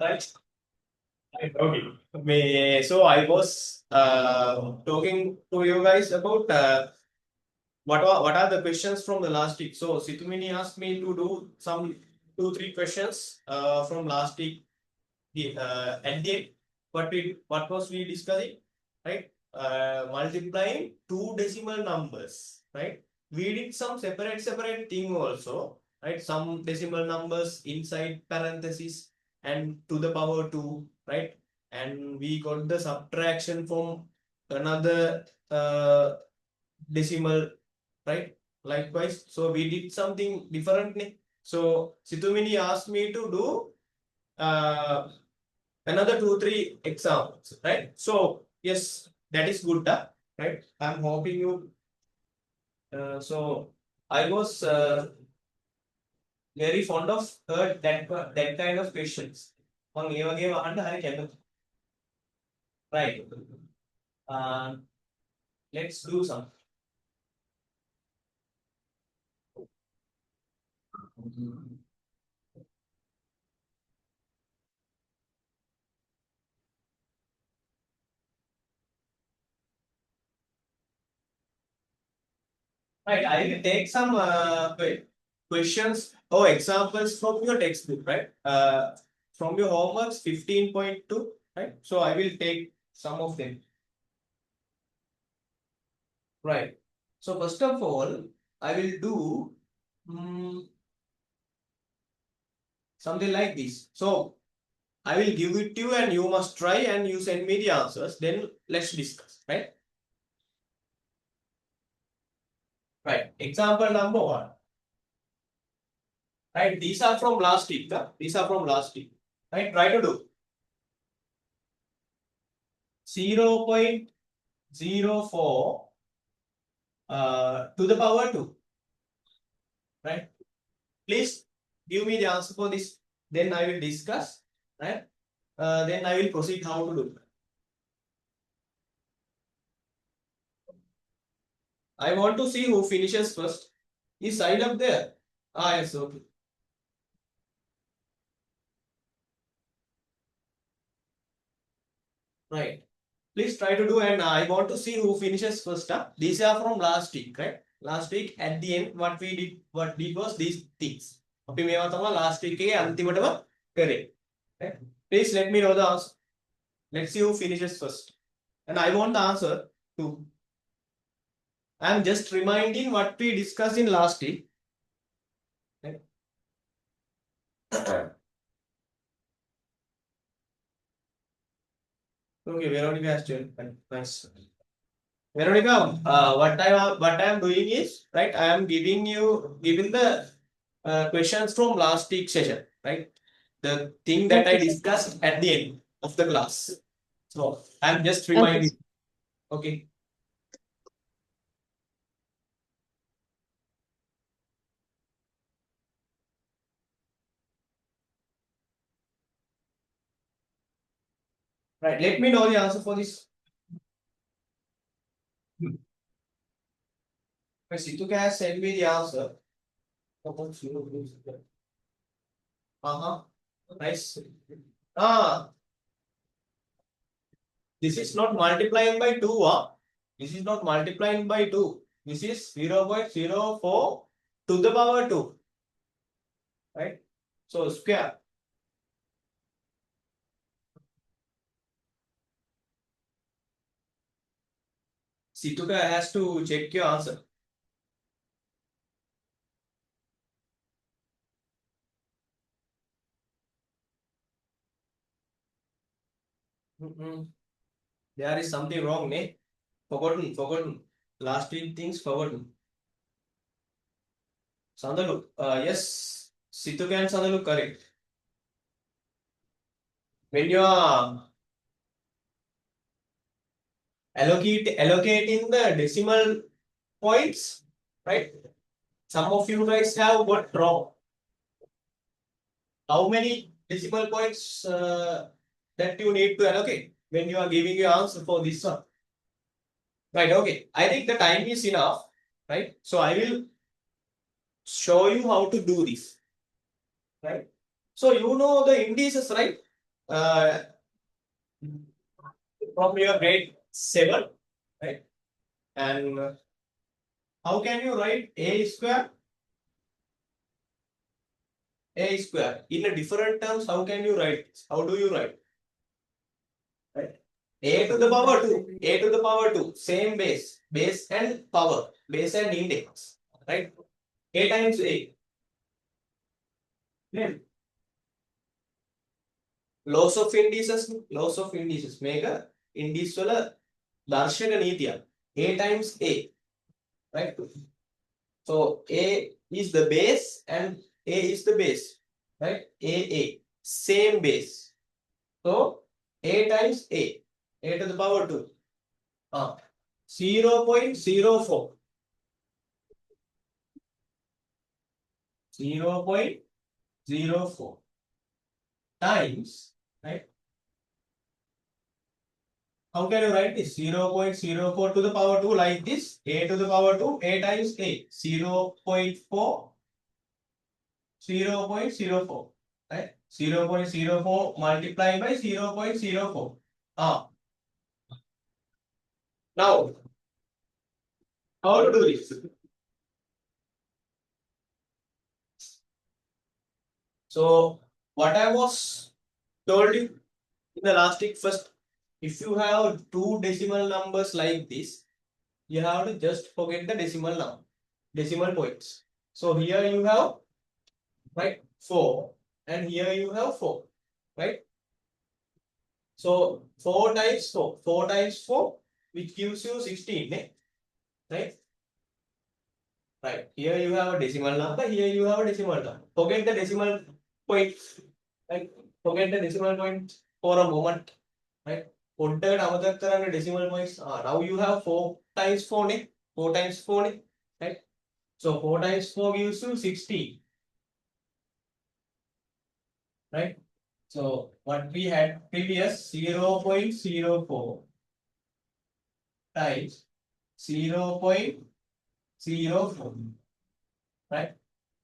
Right. Okay. So I was talking to you guys about what are the questions from the last week. So Situmini asked me to do some 2-3 questions from last week. At the end, what was we discussing, right? Multiplying two decimal numbers, right? We did some separate thing also, right? Some decimal numbers inside parentheses and to the power 2, right? And we got the subtraction from another decimal, right? Likewise, so we did something differently. So Situmini asked me to do another 2-3 examples, right? So yes, that is good, right? I'm hoping you. So I was very fond of that kind of questions. Right. Uh, let's do some. Right. I will take some questions or examples from your textbook, right? From your homeworks 15.2, right? So I will take some of them. Right. So first of all, I will do something like this. So I will give it to you and you must try and you send me the answers. Then let's discuss, right? Right. Example number 1. Right. These are from last week. These are from last week. Right. Try to do 0.04 to the power 2. Right. Please give me the answer for this. Then I will discuss. Right. Then I will proceed how to do. I want to see who finishes first. Is side up there? Ah, yes, okay. Right. Please try to do, and I want to see who finishes first. These are from last week, right? Last week at the end, what did was these things. අපි මේවා තමයි last week එකේ අන්තිමටම කරේ. Right? Please let me know the answer. Let's see who finishes first. And I want the answer too. I am just reminding what we discussed in last week. Right? Okay, Veronica has joined. Nice. Veronica, what I am doing is, right, I am giving the questions from last week session, right? The thing that I discussed at the end of the class. So I'm just reminding. Okay. Right. Let me know the answer for this. Situka has sent me the answer. Uh-huh. Nice. Ah, this is not multiplying by 2. This is not multiplying by 2. This is 0.04 to the power 2. Right? So square. Situka has to check your answer. There is something wrong, ne? Forgotten. Last week things forgotten. Sandalu, yes, Situka and Sandalu correct. When you are allocating the decimal points, right? Some of you guys have got wrong. How many decimal points that you need to allocate when you are giving your answer for this one? Right, okay. I think the time is enough, right? So I will show you how to do this, right? So you know the indices, right? uh, from your grade 7, right? And how can you write a square? A square in a different terms. How can you write this? How do you write? Right? A to the power 2. A to the power 2. Same base. Base and power. Base and index. Right? A times A. Yeah. Loss of indices. Loss of indices. Make a indices වල දර්ශක නීතියක්. A times A. Right? So A is the base and A is the base. Right? A. Same base. So A times A. A to the power 2. 0.04. 0.04 times, right? How can you write this? 0.04 to the power 2 like this. A to the power 2, A times A. 0.4, 0.04. Right? 0.04 multiplied by 0.04. Now, how to do this? So, what I was told you in the last week, first, if you have two decimal numbers like this, you have to just forget the decimal number, decimal points. So here you have, right, 4, and here you have 4, right? So 4 times 4, 4 times 4, which gives you 16, right? Right. Here you have a decimal number, here you have a decimal number. Forget the decimal points, right? Forget the decimal points for a moment, right? පොඩ්ඩකට අමතක කරන්න decimal points. Now you have 4 times 4, 4 times 4, right? So 4 times 4 gives you 16, right? So what we had previous 0.04 times 0.04, right?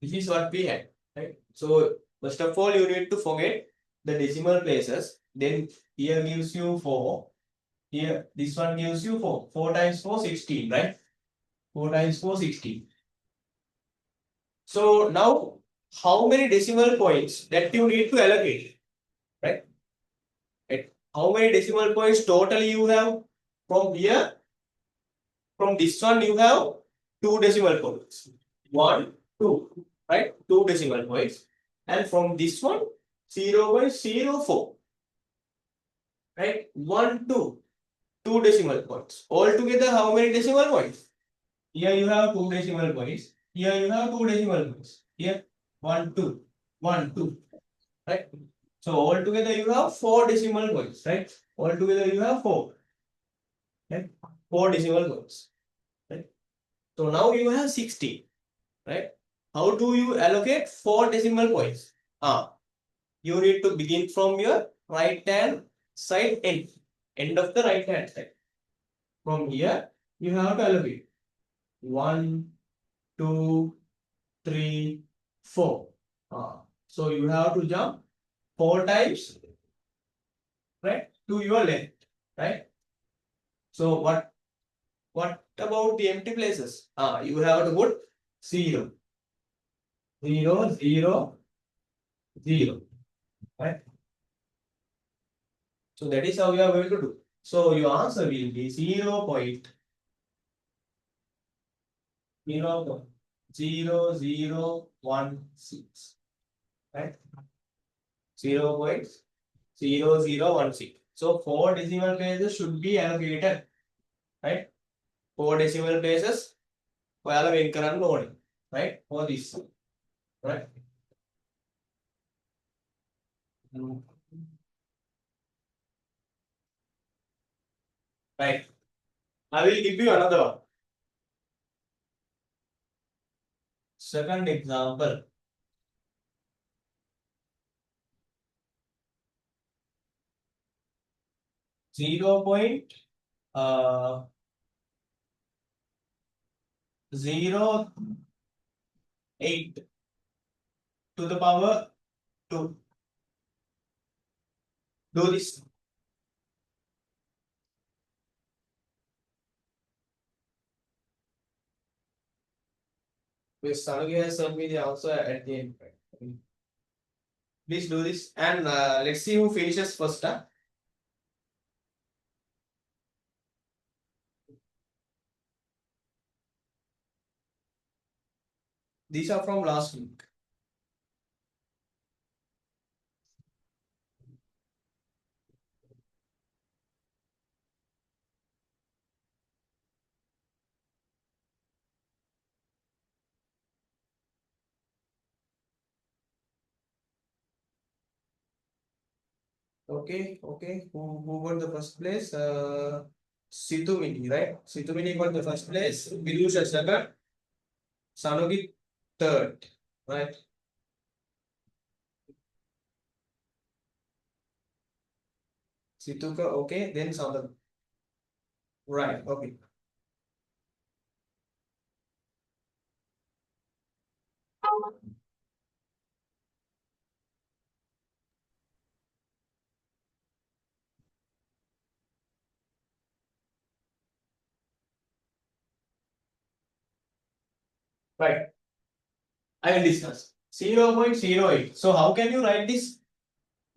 This is what we had, right? So first of all, you need to forget the decimal places. Then here gives you 4. Here this one gives you 4. 4 times 4, 16, right? 4 times 4, 16. So now, how many decimal points that you need to allocate, right? How many decimal points totally you have from here? From this one you have 2 decimal points. 1, 2, right? 2 decimal points. And from this one, 0.04, right? 1, 2, 2 decimal points. Altogether, how many decimal points? Here you have 2 decimal points. Here you have 2 decimal points. Here 1, 2, 1, 2, right? So altogether you have 4 decimal points, right? Altogether you have 4, right? 4 decimal points, right? So now you have 60, right? How do you allocate 4 decimal points? You need to begin from your right hand side end of the right hand side. From here you have to allocate 1, 2, 3, 4. So you have to jump 4 times, right, to your left, right? So what about the empty places? You have to put 0, 0, 0, 0, right? So that is how you are going to do. So your answer will be 0.0016, right? 0.0016. So 4 decimal places should be allocated, right? 4 decimal places ඔයාලා වෙන් කරන්න ඕනේ, right? For this, right? Right. I will give you another one. Second example. Zero point 0.08 to the power 2. Do this. With Sanugi has sent me the answer at the end. Please do this and let's see who finishes first. Huh? These are from last week. Okay, okay. Who got the first place? Situmini, right? Situmini got the first place. Vidusha second. Sanugi third, right? Situka, okay. Then Sanugi. Right, okay. Right. I will discuss. 0.08. So how can you write this?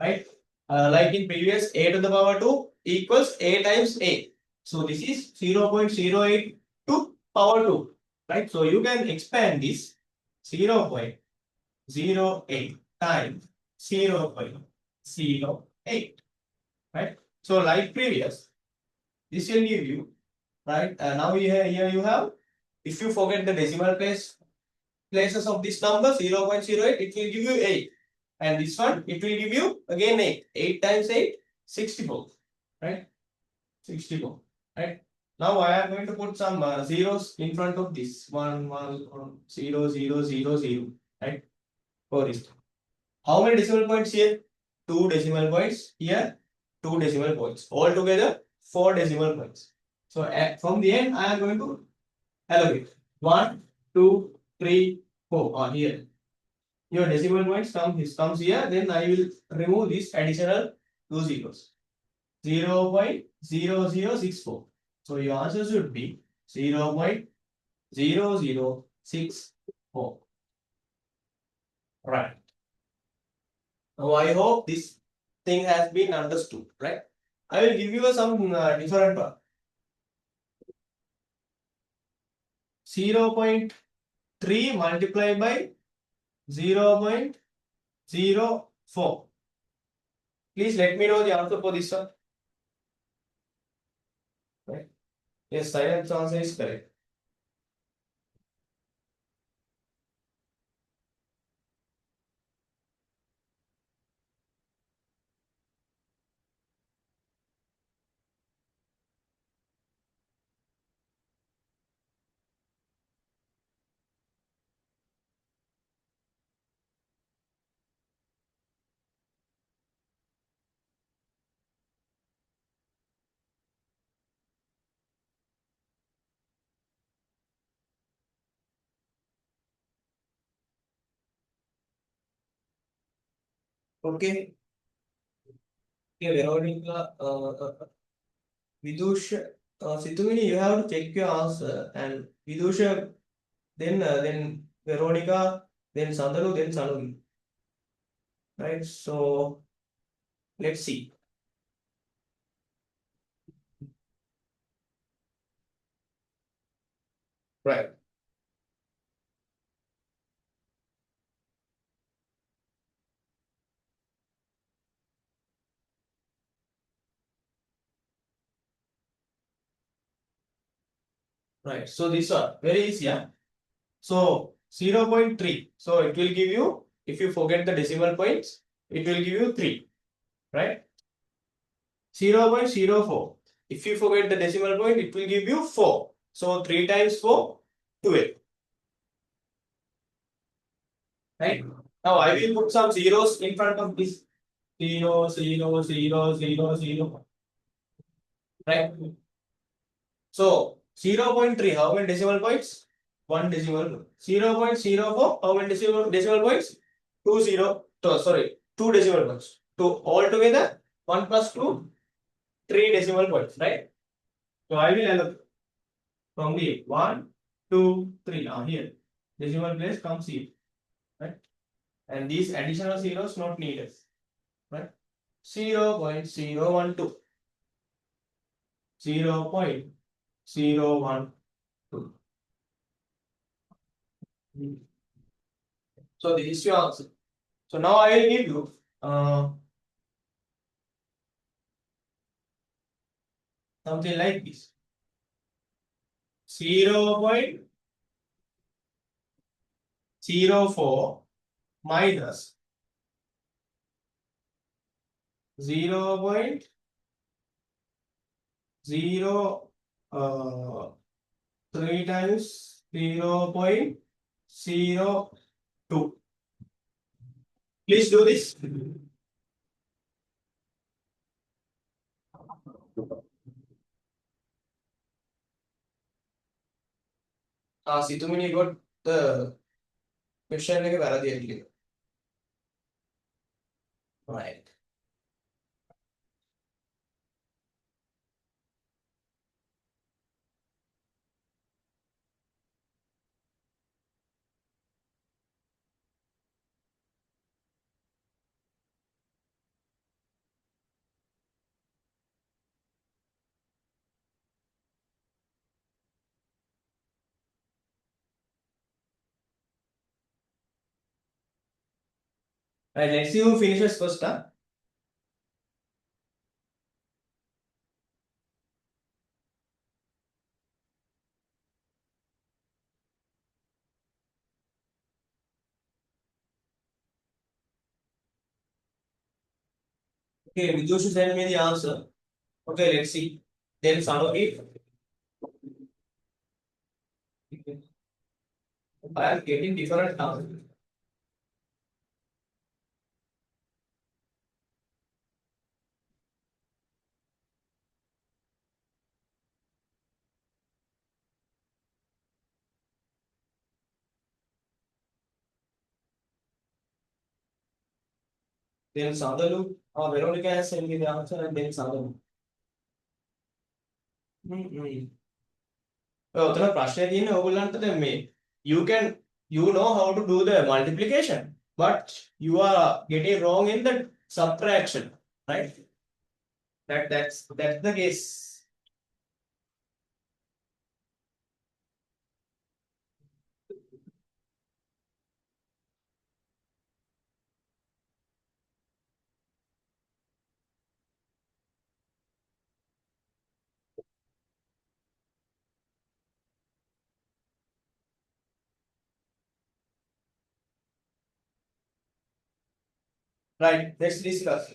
Right? Like in previous, a to the power 2 equals a times a. So this is 0.08 to power 2. Right? So you can expand this 0.08 times 0.08. Right? So like previous, this will give you, right? Now here you have, if you forget the decimal places of this number 0.08, it will give you 8. And this one, it will give you again 8. 8 times 8, 64. Right? 64. Right? Now I am going to put some zeros in front of this. 1, 1, 1, 0, 0, 0, 0. Right? For this. How many decimal points here? 2 decimal points. Here, 2 decimal points. Altogether, 4 decimal points. So from the end, I am going to allocate. 1, 2, 3, 4 on here. Your decimal points comes here, then I will remove this additional 2 zeros. 0.0064. So your answer should be 0.0064. Right. Now I hope this thing has been understood, right? I will give you some different 0.3 multiplied by 0.04. Please let me know the answer for this one. Right? Yes, silent answer is correct. Okay. Okay, Veronica, Vidusha, Situmini, you have to check your answer, and Vidusha, then Veronica, then Sandalu, then Sanugi. Right? So let's see. Right. Right. So this one very easy. Yeah? So 0.3. So it will give you, if you forget the decimal points, it will give you 3. Right? 0.04. If you forget the decimal point, it will give you 4. So 3 times 4, 12. Right? Now I will put some zeros in front of this. 0, 0, 0, 0, 0. Right? So 0.3, how many decimal points? 1 decimal point. 0.04, how many decimal points? 2 decimal points. 2 altogether 1 plus 2, 3 decimal points, right? So I will allocate from the 1, 2, 3. Here. Decimal place comes here. Right? And these additional zeros not needed. Right? 0.012. 0.012. So this is your answer. So now I will give you something like this. 0.04 minus 0.0 3 times 0.02. Please do this. Situmini got the question like a right. Right, let's see who finishes first. Huh? Okay, Vidhu should send me the answer. Okay, let's see. Then Sanofi. I am getting different answers. Then Sadalu, Veronica has sent me the answer and then Sadalu. ඔතන ප්‍රශ්නේ තියෙන්නේ ඕගොල්ලන්ට දැන් මේ you know how to do the multiplication but you are getting wrong in the subtraction, right? That's the case. Right, let's discuss.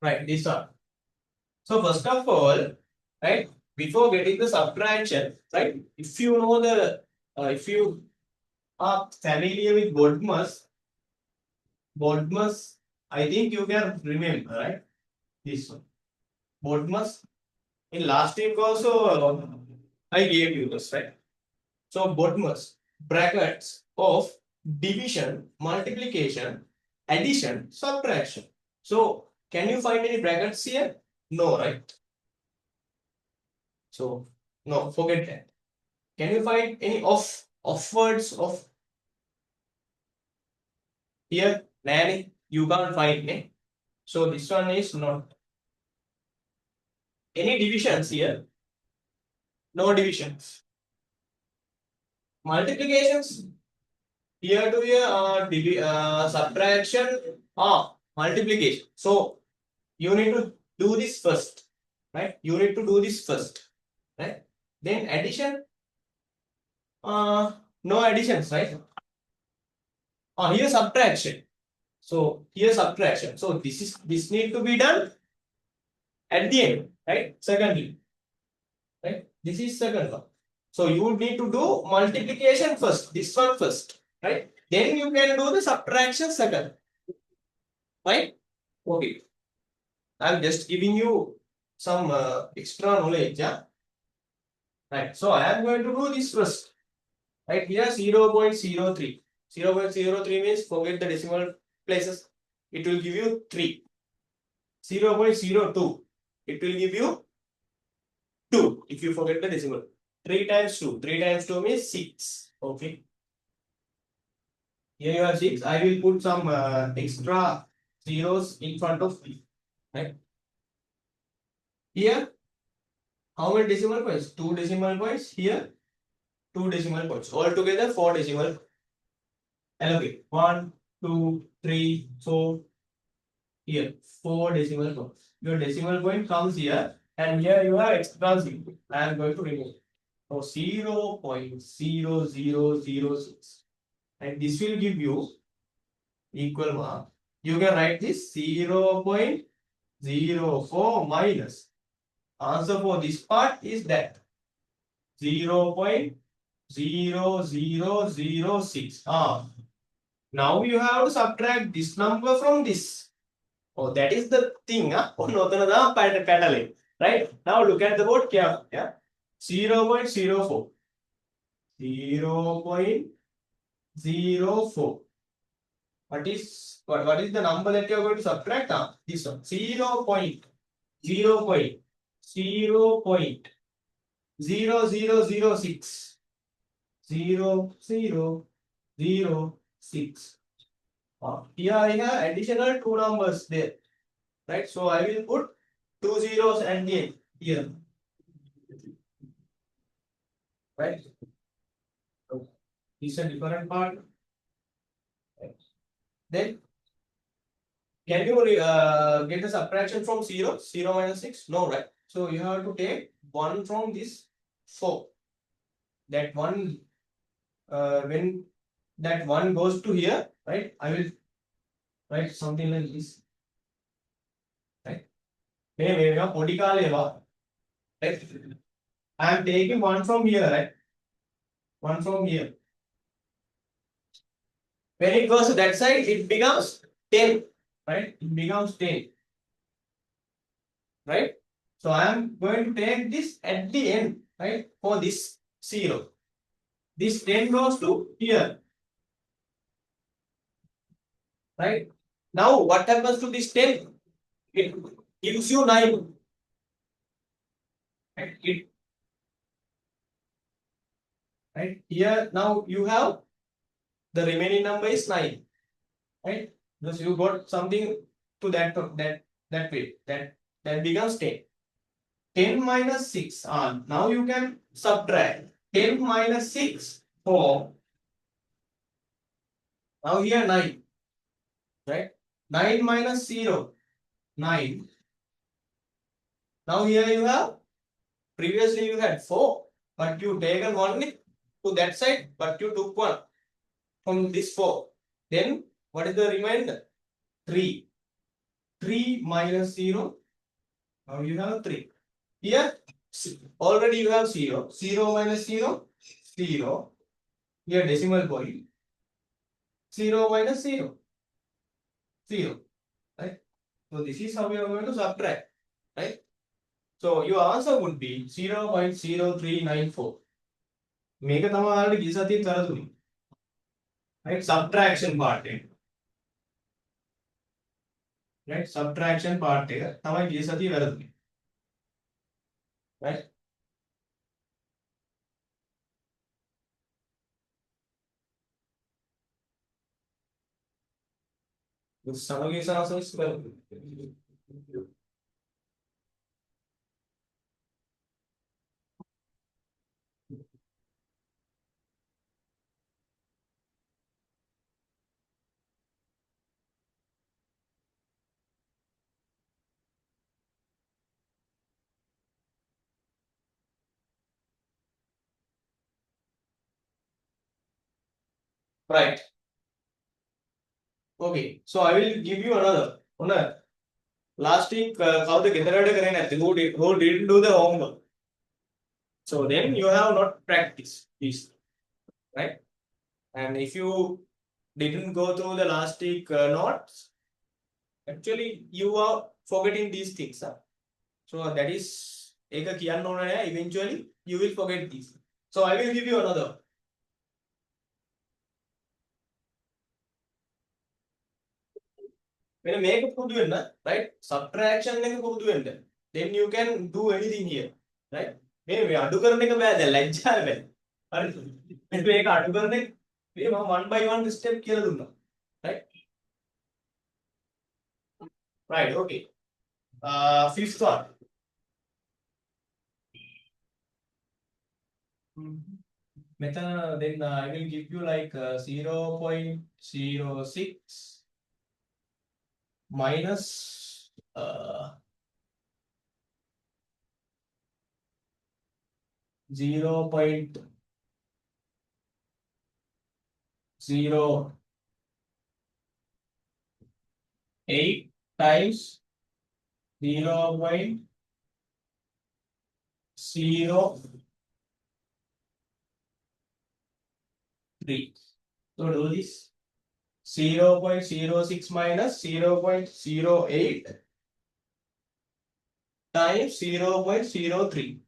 Right, this one. So first of all, right, before getting the subtraction, right, if you know the if you are familiar with Bodmas, I think you can remember, right? This one. Bodmas. In last week also, I gave you this, right? So Bodmas, brackets of division, multiplication, addition, subtraction. So can you find any brackets here? No, right? So no, forget that. Can you find any off words of here? Nanny, you can't find it. So this one is not. Any divisions here? No divisions. Multiplications here to here, subtraction, multiplication. So you need to do this first, right? You need to do this first, right? Then addition, no additions, right? Here subtraction. So here subtraction. So this need to be done at the end, right? Secondly, right? This is second one. So you would need to do multiplication first, this one first, right? Then you can do the subtraction second, right? Okay. I'm just giving you some extra knowledge, yeah? Right. So I am going to do this first, right? Here 0.03. 0.03 means forget the decimal places. It will give you 3. 0.02. It will give you 2 if you forget the decimal. 3 times 2. 3 times 2 means 6. Okay. Here you have 6. I will put some extra zeros in front of me. Right. Here, how many decimal points? 2 decimal points. Here, 2 decimal points. Altogether, 4 decimal. Okay. 1, 2, 3, 4. Here, 4 decimal points. Your decimal point comes here, and here you have extra 0. I am going to remove. So 0.0006. And this will give you equal mark. You can write this 0.04 minus. Answer for this part is that 0.0006. Now you have to subtract this number from this. Oh, that is the thing. Right? Now look at the board carefully. Yeah? 0.04. 0.04. What is the number that you are going to subtract? This one. 0.0006. 0006. Here I have additional 2 numbers there. Right? So I will put 2 zeros and the here. Right? So this is a different part. Right. Then can you get the subtraction from 0? 0 minus 6? No, right? So you have to take 1 from this 4. That 1, when that 1 goes to here, right? I will write something like this. Right? Right? I am taking 1 from here, right? 1 from here. When it goes to that side, it becomes 10. Right? It becomes 10. Right? So I am going to take this at the end, right? For this 0. This 10 goes to here. Right? Now what happens to this 10? It gives you 9. Right? Right? Here now you have the remaining number is 9. Right? Because you got something to that way. That becomes 10. 10 minus 6. Now you can subtract 10 minus 6 for now here 9. Right? 9 minus 0. 9. Now here you have previously you had 4, but you taken one to that side, but you took 1 from this 4. Then what is the remainder? 3. 3 minus 0. Now you have 3. Here already you have 0. 0 minus 0. 0. Here decimal point. 0 minus 0. 0. Right? So this is how we are going to subtract. Right? So your answer would be 0.0394. මේක තමයි ඔයාලට ගිය සතියේ කරලා දුන්නේ. Right? Subtraction part එක. Right? Subtraction part එක තමයි ගිය සතියේ වැරදුනේ. Right? සමගිය සාසනස් වැරදුනේ. Right. Okay. So I will give you another. Last week, how the ගෙදරට කරේ නැති who didn't do the homework. So then you have not practiced this, right? And if you didn't go through the last week notes, actually you are forgetting these things. So that is eventually you will forget these. So I will give you another. when you make a right? Subtraction then you can do anything here, right? Maybe adu karne ka bad lajja hai. When make adu karne we one by one step කියලා දුන්නා. Right? Right, okay. Fifth one. Method, then I will give you like 0.06 minus 0.08 times 0.03. So do this 0.06 minus 0.08 times 0.03.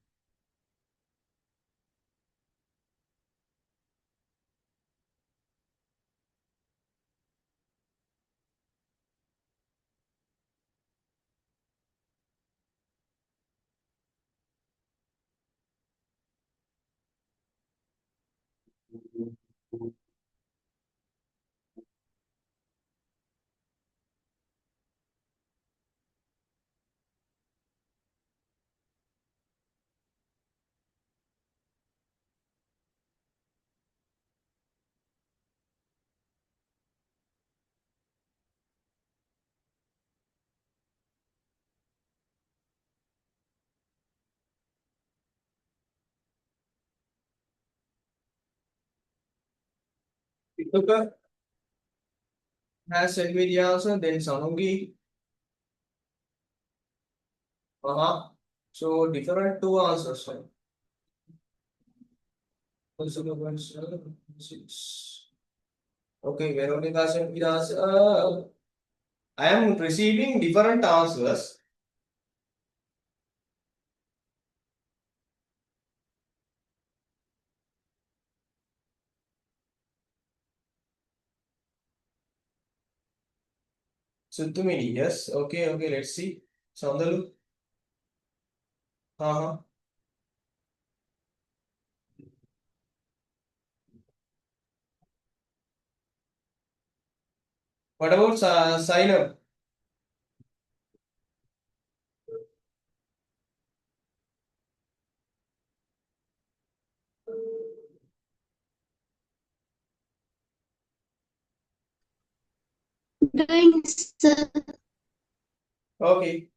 Okay. Has sent me the answer, then Sanugi. So different two answers. Right? 0.76. Okay, Veronica sent me the answer. I am receiving different answers. Sutumini, yes. Okay, okay, let's see. Sandalu. What about sign up? Doing, sir. Okay.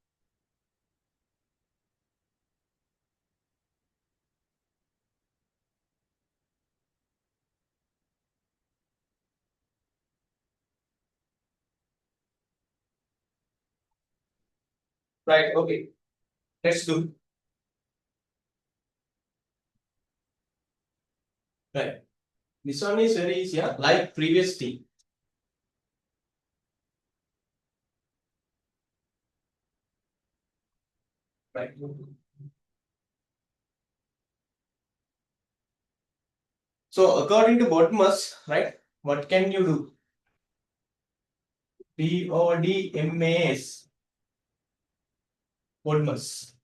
Right, okay. Let's do. Right. This one is very easy, yeah? Like previous thing. Right. So according to Bodmas, right? What can you do? BODMAS. Bodmas.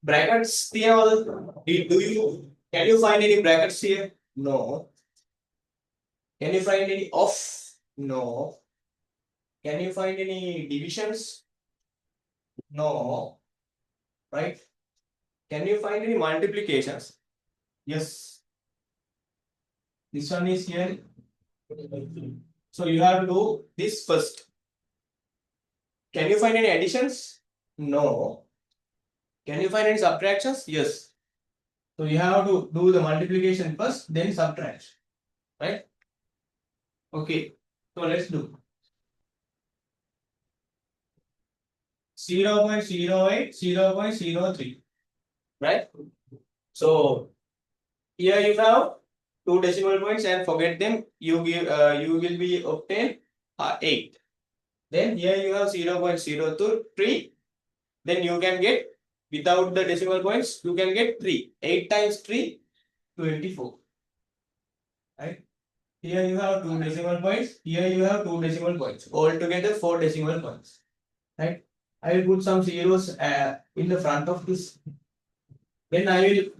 Brackets here. Do you can you find any brackets here? No. Can you find any off? No. Can you find any divisions? No. Right? Can you find any multiplications? Yes. This one is here. So you have to do this first. Can you find any additions? No. Can you find any subtractions? Yes. So you have to do the multiplication first, then subtract. Right? Okay. So let's do 0.08, 0.03. Right? So here you have two decimal points and forget them. You will be obtain 8. Then here you have 0.03. Then you can get without the decimal points, you can get 3. 8 times 3, 24. Right? Here you have 2 decimal points. Here you have 2 decimal points. Altogether 4 decimal points. Right? I will put some zeros in the front of this. Then I will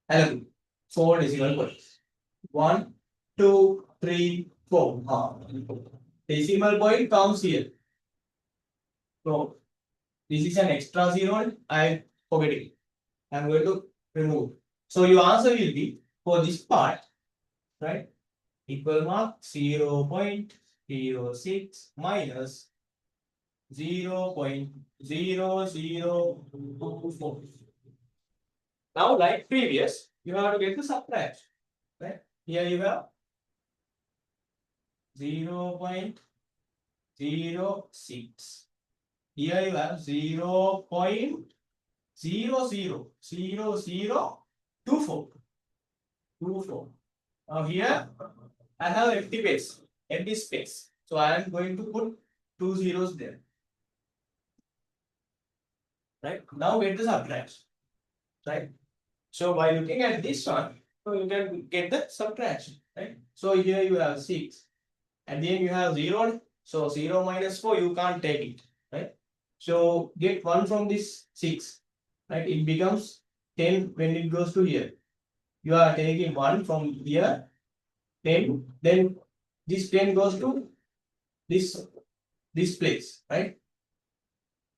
allocate 4 decimal points. 1, 2, 3, 4. Decimal point comes here. So this is an extra zero. I forget it. I am going to remove. So your answer will be for this part, right? Equal mark 0.06 minus 0.0024. Now, like previous, you have to get the subtraction, right? Here you have 0.06. Here you have 0.000024. Now here I have empty space. So I am going to put 2 zeros there. Right? Now get the subtraction. Right? So by looking at this one, so you can get the subtraction. Right? So here you have 6. And then you have 0. So 0 minus 4, you can't take it. Right? So get 1 from this 6. Right? It becomes 10 when it goes to here. You are taking 1 from here, 10. Then this 10 goes to this place. Right?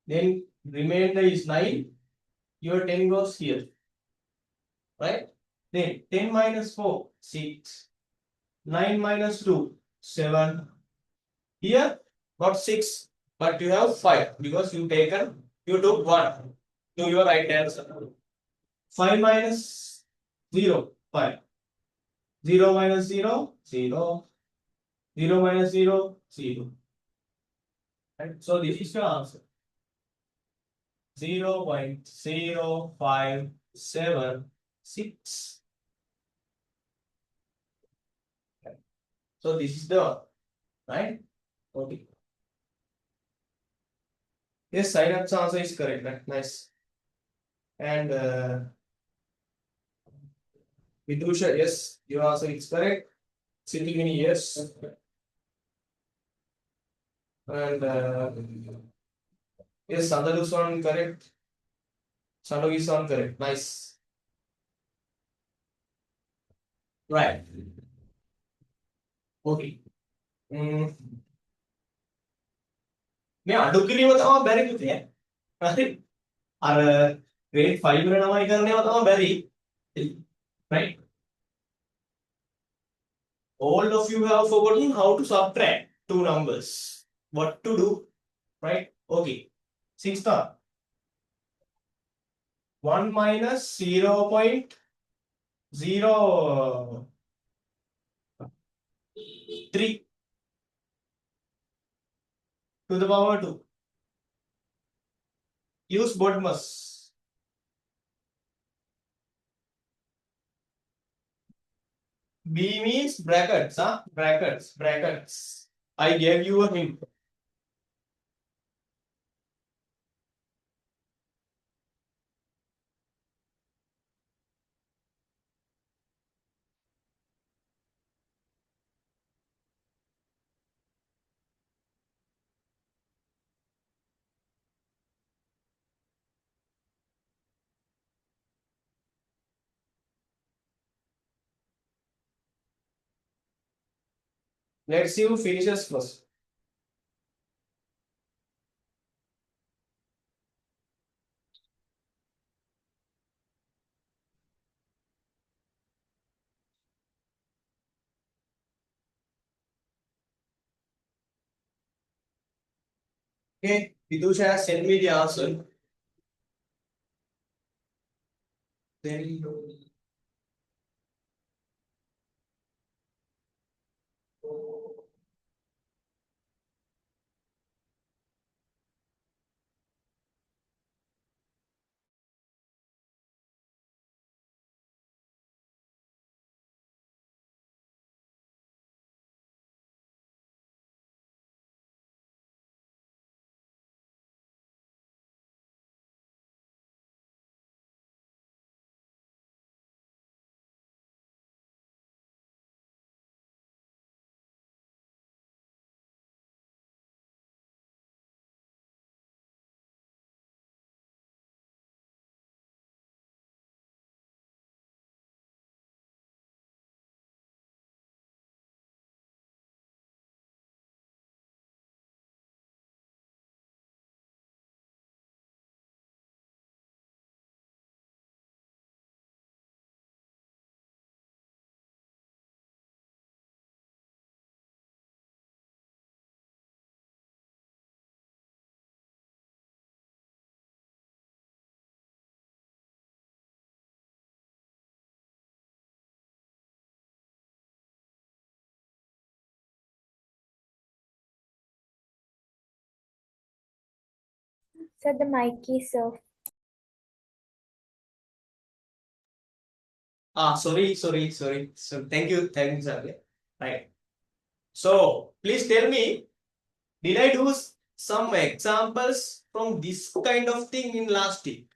Then remainder is 9. Your 10 goes here. Right? Then 10 minus 4, 6. 9 minus 2, 7. Here, not 6, but you have 5 because you took 1 to your right answer. 5 minus 0, 5. 0 minus 0, 0. 0 minus 0, 0. Right? So this is your answer. 0.0576. So this is the one, right? Okay. Yes, Sairab's answer is correct. Right? Nice. And Vidusha, yes, your answer is correct. Siddhimini, yes. And yes, Sandalu's one correct. Sandogi's one correct. Nice. Right. Okay. මේ අඩු කිරීම තමයි බැරි පුතේ. හරි. අර grade 5 වල ළමයි කරනේව තමයි බැරි. Right? All of you have forgotten how to subtract two numbers. What to do? Right? Okay. 6th one. 1 minus 0.03 to the power 2. Use BODMAS. B means brackets, huh? Brackets. I gave you a hint. Let's see who finishes first. Okay, Vidusha, send me the answer. Then So the mic is off. Sorry. So thank you, sir. Right. So please tell me, did I do some examples from this kind of thing in last week?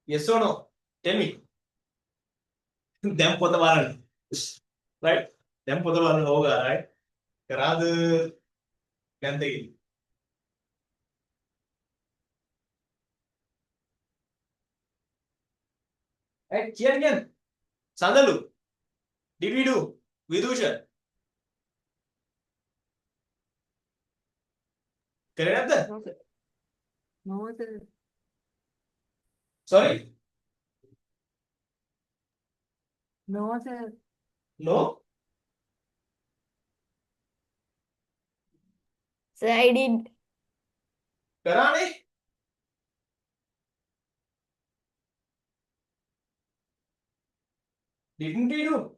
Yes or no? Tell me. Them put the one. Right? Them put the one over, right? Rather than the right? Kian. Sandalu. Did we do? Vidusha. Correct? No, sir. No, sir. Sorry? No, sir. No? So I did. Karane? Didn't we do?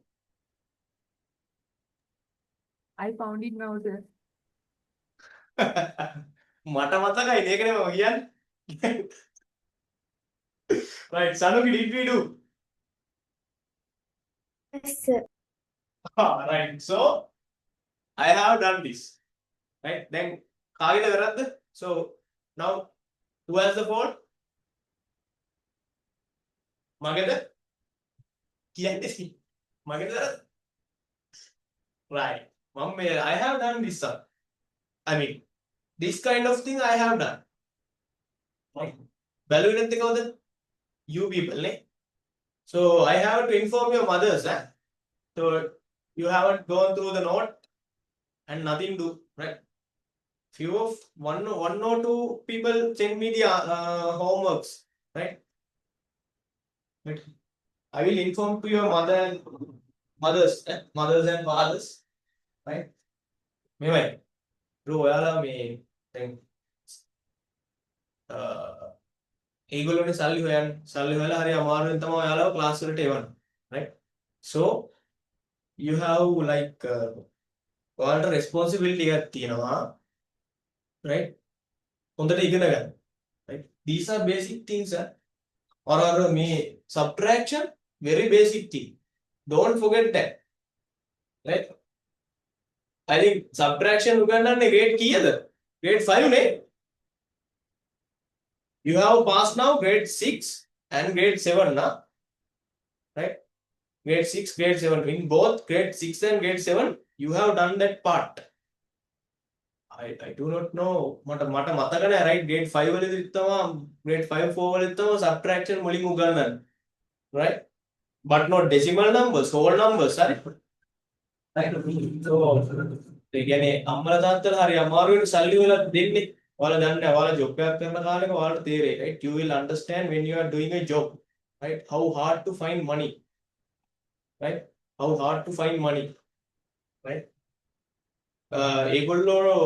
I found it now, sir. මට මතකයි මේකනේ මම කියන්නේ. Right, Sanuki, did we do? Yes, sir. Right, so I have done this. Right, then කාගෙද වැරද්ද? So now who has the fault? මගේද? කියන්නේ මගේද වැරද්ද? Right, I have done this, sir. I mean, this kind of thing I have done. Right, බැලුවේ නැත්තේ කවුද? You people, නේ? So I have to inform your mothers, so you haven't gone through the note and nothing do, right? Few of one or two people send me the homeworks, right? But I will inform to your mothers and fathers, right? මෙමය bro ඔයාලා මේ දැන් ඒගොල්ලෝනේ සල්ලි හොයලා හරි අමාරුවෙන් තමයි ඔයාලව class වලට එවන්නේ, right? So you have like ඔයාලට responsibility එකක් තියෙනවා, right? හොඳට ඉගෙන ගන්න, right? These are basic things, or me subtraction, very basic thing, don't forget that, right? I think subtraction උගන්වන්නේ grade කීයද? grade 5 නේ. You have passed now grade 6 and grade 7 now, right? Grade 6, grade 7, in both grade 6 and grade 7 you have done that part. I do not know, මට මතක නෑ, right? grade 5 වලදී තමයි grade 5 4 වලදී තමයි subtraction මුලින් උගන්වන්නේ, right? But not decimal numbers, whole numbers, right? So ඒ කියන්නේ අම්මලා තාත්තලා හරි අමාරුවෙන් සල්ලි වල දෙන්නේ. ඔයාලා දන්නේ ඔයාලා ජොබ් එකක් කරන කාලෙක ඔයාලට තේරෙයි, right? You will understand when you are doing a job, right? How hard to find money, right? How hard to find money, right? ඒගොල්ලෝ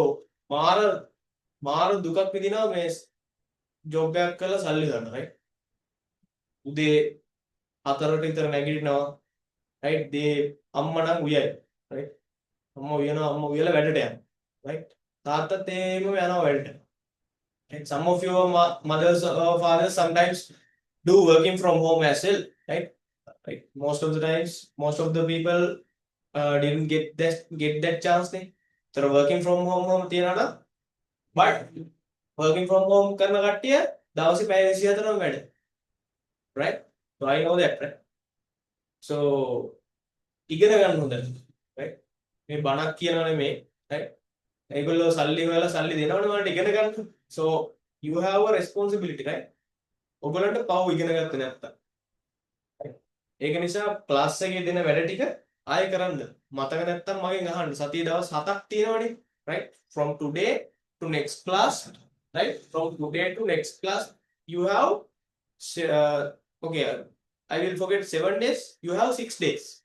මාර දුකක් විඳිනවා මේ ජොබ් එකක් කරලා සල්ලි ගන්න, right? උදේ 4ට විතර නැගිටිනවා, right? දේ අම්මා නම් උයයි, right? අම්මා උයලා වැඩට යනවා, right? තාත්තත් එහෙම යනවා වැඩට. Right? Some of your mothers or fathers sometimes do working from home as well, right? Right? Most of the times, most of the people didn't get that chance, නේ. So working from home තියනවනම්, but working from home කරන කට්ටිය දවසේ පැය 24ම වැඩ, right? So I know that, right? So ඉගෙන ගන්න හොඳයි, right? මේ බණක් කියනව නෙමෙයි, right? ඒගොල්ලෝ සල්ලි හොයලා සල්ලි දෙනවනේ ඔයාලට ඉගෙන ගන්න. So you have a responsibility, right? ඔයගොල්ලන්ට පව් ඉගෙන ගත්තේ නැත්තම්, right? ඒක නිසා ක්ලාස් එකේ දෙන වැඩ ටික ආයෙ කරන්න. මතක නැත්තම් මගෙන් අහන්න. සතිය දවස් 7ක් තියෙනවනේ, right? From today to next class, right? From today to next class you have okay, I will forget 7 days, you have 6 days,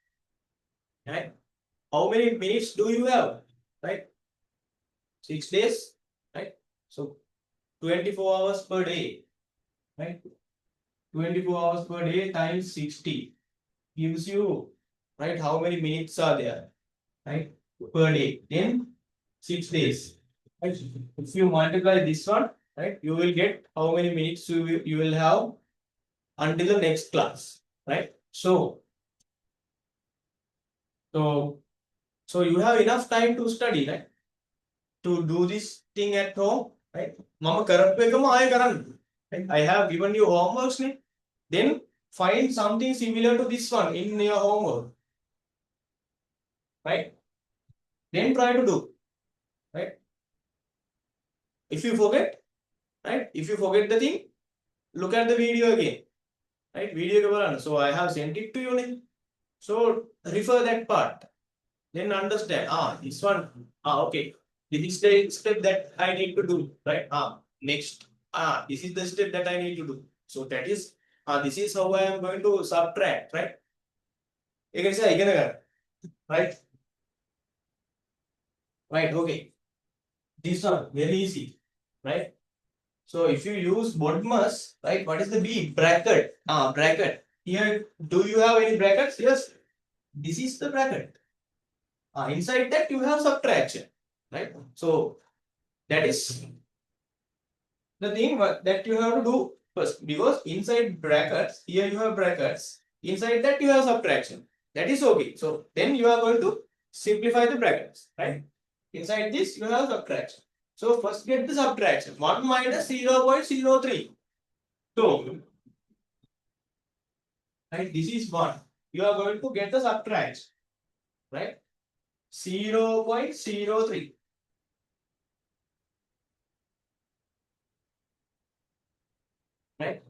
right? How many minutes do you have, right? 6 days, right? So 24 hours per day, right? 24 hours per day times 60 gives you right? How many minutes are there, right? Per day. Then 6 days. Right? If you multiply this one, right, you will get how many minutes you will have until the next class, right? So you have enough time to study, right? To do this thing at home, right? Mama කරපු එකම ආයෙ කරන්න. Right? I have given you homeworks, නේ. Then find something similar to this one in your homework, right? Then try to do, right? If you forget, right? If you forget the thing, look at the video again, right? Video එක බලන්න. So I have sent it to you, නේ. So refer that part. Then understand. This one. Okay. This is the step that I need to do, right? Next. This is the step that I need to do. So that is, this is how I am going to subtract, right? You can say again, right? Right. Okay. This one very easy, right? So if you use BODMAS, right? What is the B? Bracket. Bracket. Here, do you have any brackets? Yes. This is the bracket. Inside that you have subtraction, right? So that is the thing that you have to do first, because inside brackets, here you have brackets, inside that you have subtraction. That is okay. So then you are going to simplify the brackets, right? Inside this you have subtraction. So first get the subtraction. 1 minus 0.03. So right, this is 1. You are going to get the subtraction, right? 0.03. Right?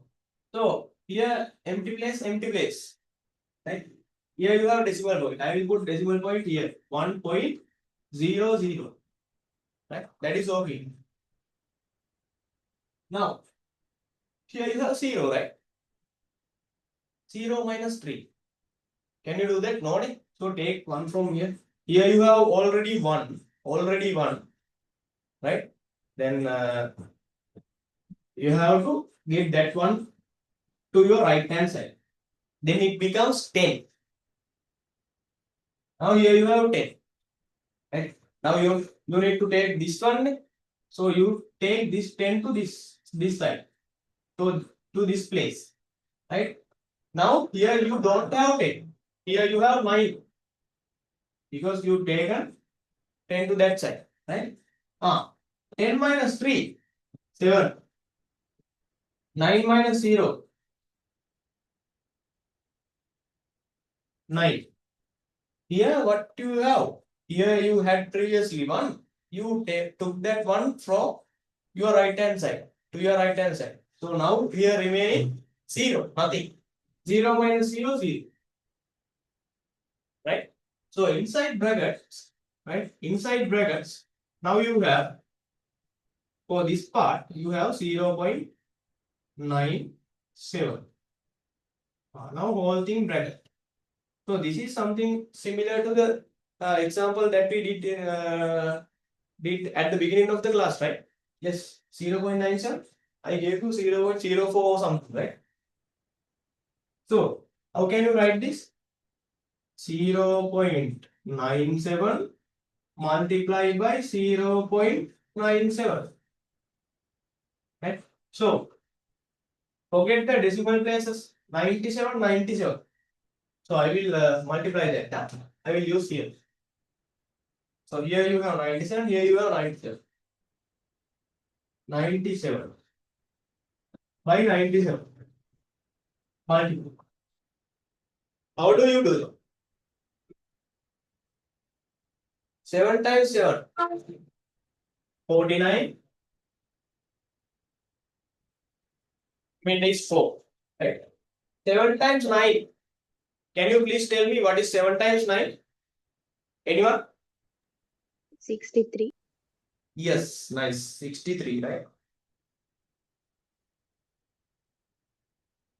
So here empty place, right? Here you have decimal point. I will put decimal point here, 1.00, right? That is okay. Now here you have 0, right? 0 minus 3. Can you do that? No. So take 1 from here. Here you have already 1, right? Then you have to give that one to your right hand side. Then it becomes 10. Now here you have 10. Right? Now you need to take this one. So you take this 10 to this side. To this place. Right? Now here you don't have 10. Here you have 9. Because you taken 10 to that side. Right? 10 minus 3, 7. 9 minus 0, 9. Here what you have? Here you had previously 1. You took that one from your right hand side to your right hand side. So now here remaining 0, nothing. 0 minus 0, 0. Right? So inside brackets, right? Inside brackets, now you have, for this part, you have 0.97. Now whole thing bracket. So this is something similar to the example that we did at the beginning of the class, right? Yes, 0.97. I gave you 0.04 or something, right? So how can you write this? 0.97 multiplied by 0.97. Right? So forget the decimal places. 97, 97. So I will multiply that. I will use here. So here you have 97, here you have 97. 97 by 97. Multiple. How do you do it? 7 times 7. 49. Mean is 4. Right? 7 times 9. Can you please tell me what is 7 times 9? Anyone? 63. Yes, nice. 63, right?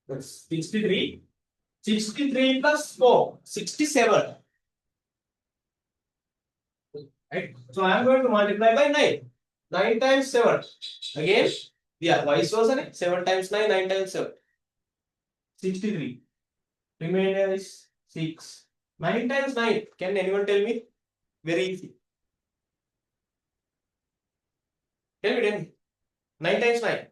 That's 63. 63 plus 4. 67. Right? So I am going to multiply by 9. 9 times 7. Again, yeah, vice versa. 7 times 9, 9 times 7. 63. Remainder is 6. 9 times 9. Can anyone tell me? Very easy. Tell me. 9 times 9.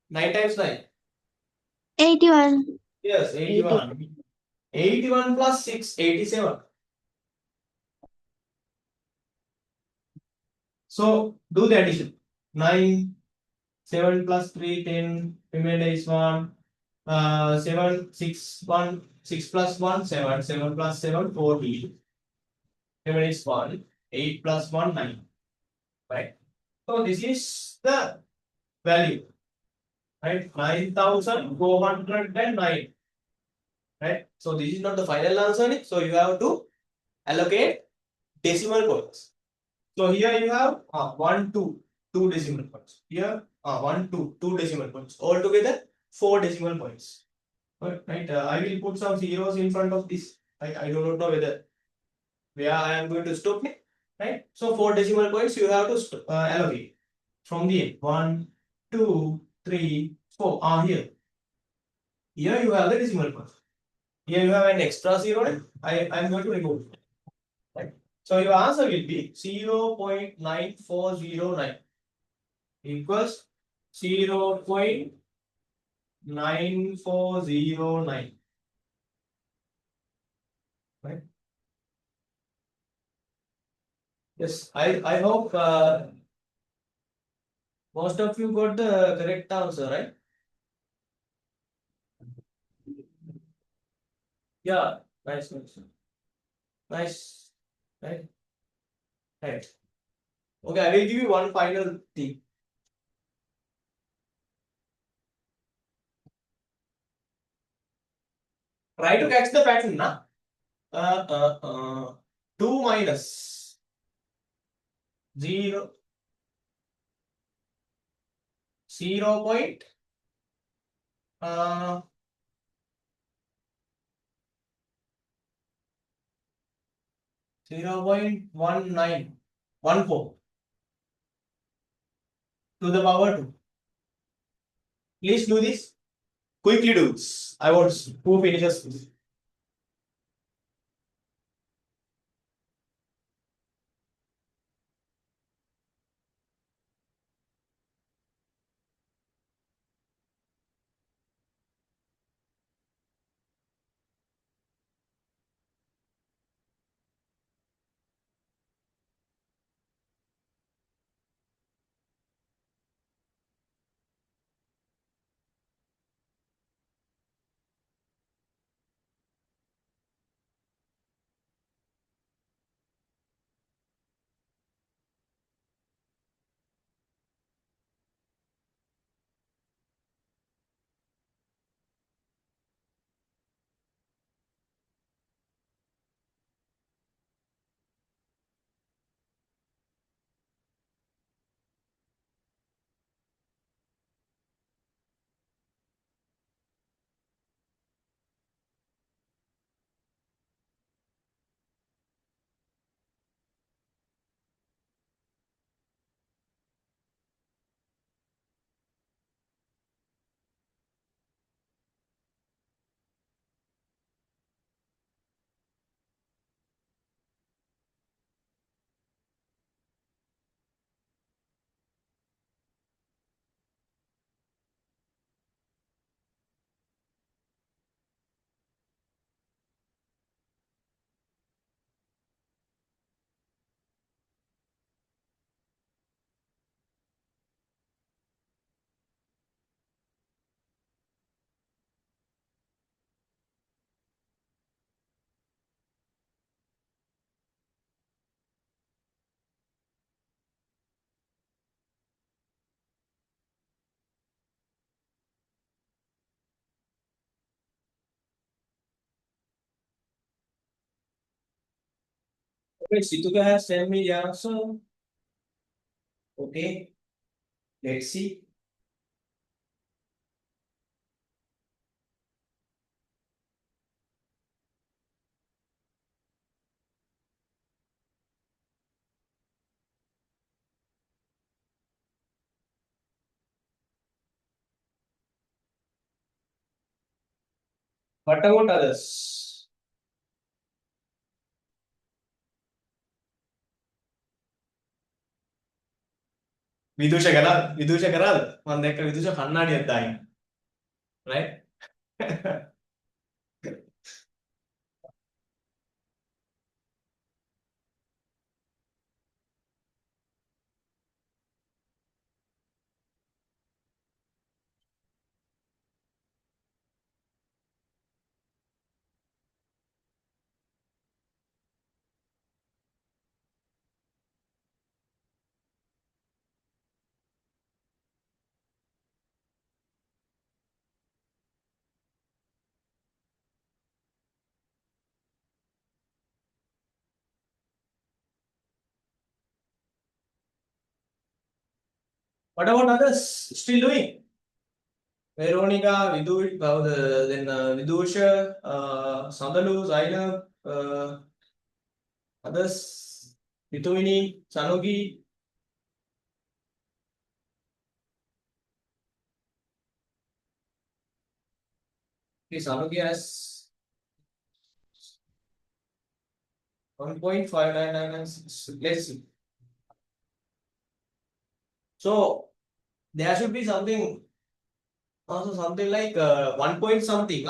9 times 9. 81. Yes, 81. 81 plus 6, 87. So do the addition. 9, 7 plus 3, 10. Remainder is 1. 7, 6, 1. 6 plus 1, 7. 7 plus 7, 14. Remainder is 1. 8 plus 1, 9. Right. So this is the value. Right. 9,409. Right. So this is not the final answer. So you have to allocate decimal points. So here you have 1, 2, 2 decimal points. Here 1, 2, 2 decimal points. Altogether 4 decimal points. Right. I will put some zeros in front of this. I do not know where I am going to stop it. Right. So 4 decimal points you have to allocate from the end. 1, 2, 3, 4. Here. Here you have the decimal points. Here you have an extra zero. I am going to remove it. Right. So your answer will be 0.9409 equals 0.9409. Right. Yes, I hope most of you got the correct answer, right? Yeah, nice. Nice. Right. Right. Okay, I will give you one final thing. Try to catch the pattern, na? 2 minus 0, 0 point 0.1914 to the power 2. Please do this. Quickly do this. I want who finishes this. Okay, Situka has sent me the answer. Okay, let's see. What about others? විදූෂ කරාද? මම දැක්ක විදූෂ කණ්ණාඩියක් දාගෙන. Right? What about others? Still doing? Veronica, then Vidusha, Sandalu, Zainab, others, Ritumini, Sanugi. Okay, Sanugi has 1.5996. Let's see. So there should be something, also something like 1 point something.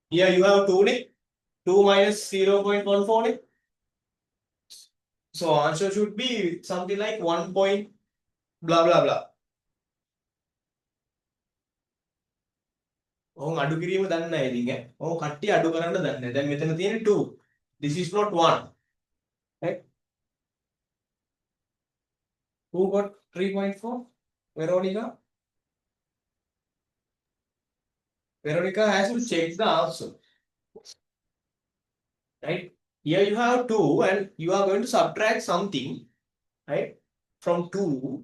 Here you have 2 ne? 2 minus 0.14 ne? So answer should be something like 1 point blah blah blah. ඔවුන් අඩු කිරීම දන්නේ නැහැ ඉතින් ඈ. ඔවුන් කට්ටිය අඩු කරන්න දන්නේ නැහැ. දැන් මෙතන තියෙන්නේ 2. This is not 1. Right? Who got 3.4? Veronica? Veronica has to check the answer. Right? Here you have 2 and you are going to subtract something, right? From 2.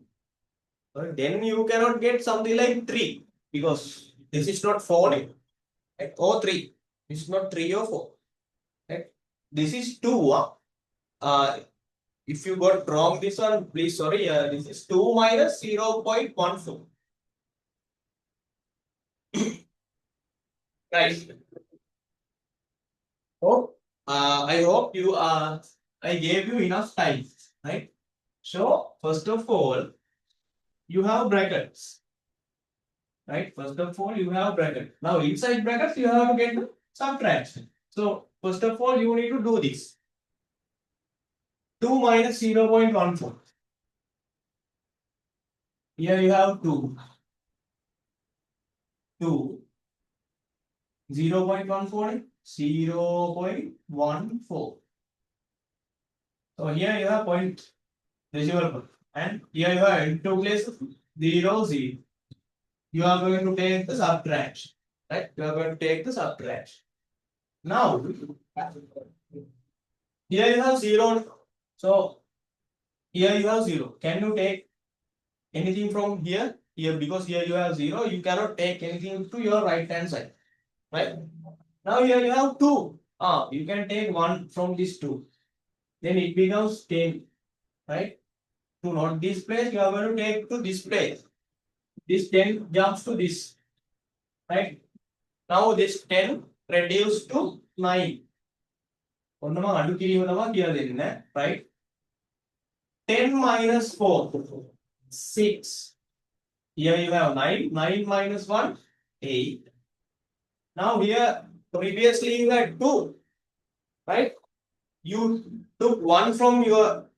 Then you cannot get something like 3 because this is not 4, right? Or 3. This is not 3 or 4. Right? This is 2. If you got wrong this one, please sorry. This is 2 minus 0.14. Right. So I hope you I gave you enough time, right? So first of all, you have brackets. Right? First of all, you have bracket. Now inside brackets, you have to get the subtraction. So first of all, you need to do this. 2 minus 0.14. Here you have 2. 2. 0.14. 0.14. So here you have point decimal point. And here you have in two places 0, 0. You are going to take the subtraction. Right? You are going to take the subtraction. Now, here you have 0. So, here you have 0. Can you take anything from here? Here, because here you have 0, you cannot take anything to your right hand side. Right? Now, here you have 2. You can take 1 from this 2. Then it becomes 10. Right? To not this place, you are going to take to this place. This 10 jumps to this. Right? Now, this 10 reduced to 9. ඔන්නම අඩු කිරීම තමයි කියලා දෙන්නේ, right? 10 minus 4, 6. Here you have 9. 9 minus 1, 8. Now here, previously you had 2, right? You took 1 from your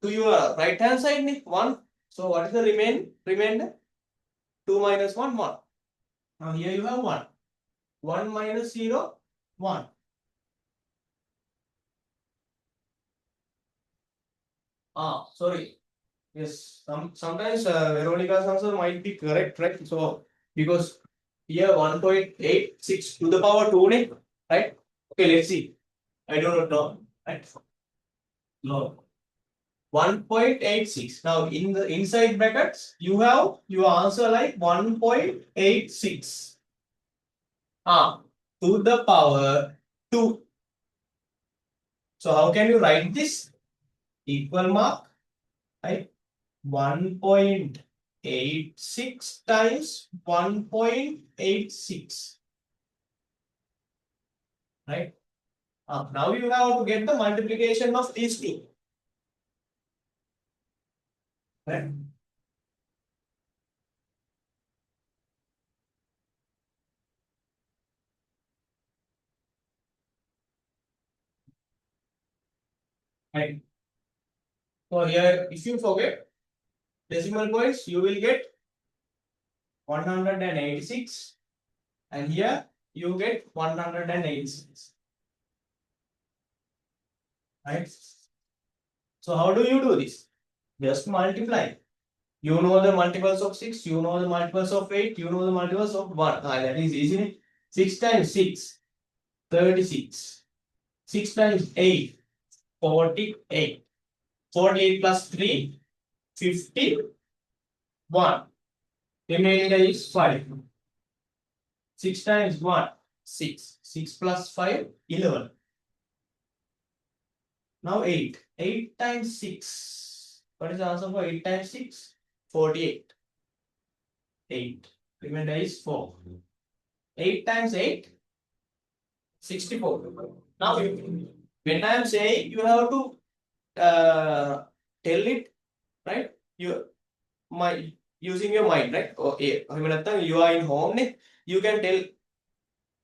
to your right hand side, 1. So what is the remainder? 2 minus 1, 1. Now here you have 1. 1 minus 0, 1. Sorry. Yes, sometimes Veronica's answer might be correct, right? So because here 1.86 to the power 2, right? Okay, let's see. I do not know, right? No. 1.86. Now in the inside brackets, you have your answer like 1.86. To the power 2. So how can you write this? Equal mark, right? 1.86 times 1.86. right? Now you have to get the multiplication of these two. Right? Right. So here, if you forget decimal points, you will get 186, and here you get 186. Right? So how do you do this? Just multiply. You know the multiples of 6, you know the multiples of 8, you know the multiples of 1. That is easy. 6 times 6, 36. 6 times 8, 48. 48 plus 3, 51. Remainder is 5. 6 times 1, 6. 6 plus 5, 11. Now 8. 8 times 6. What is the answer for 8 times 6? 48. 8. Remainder is 4. 8 times 8, 64. Now, when I am saying, you have to tell it, right? My using your mind, right? Okay. You are in home, you can tell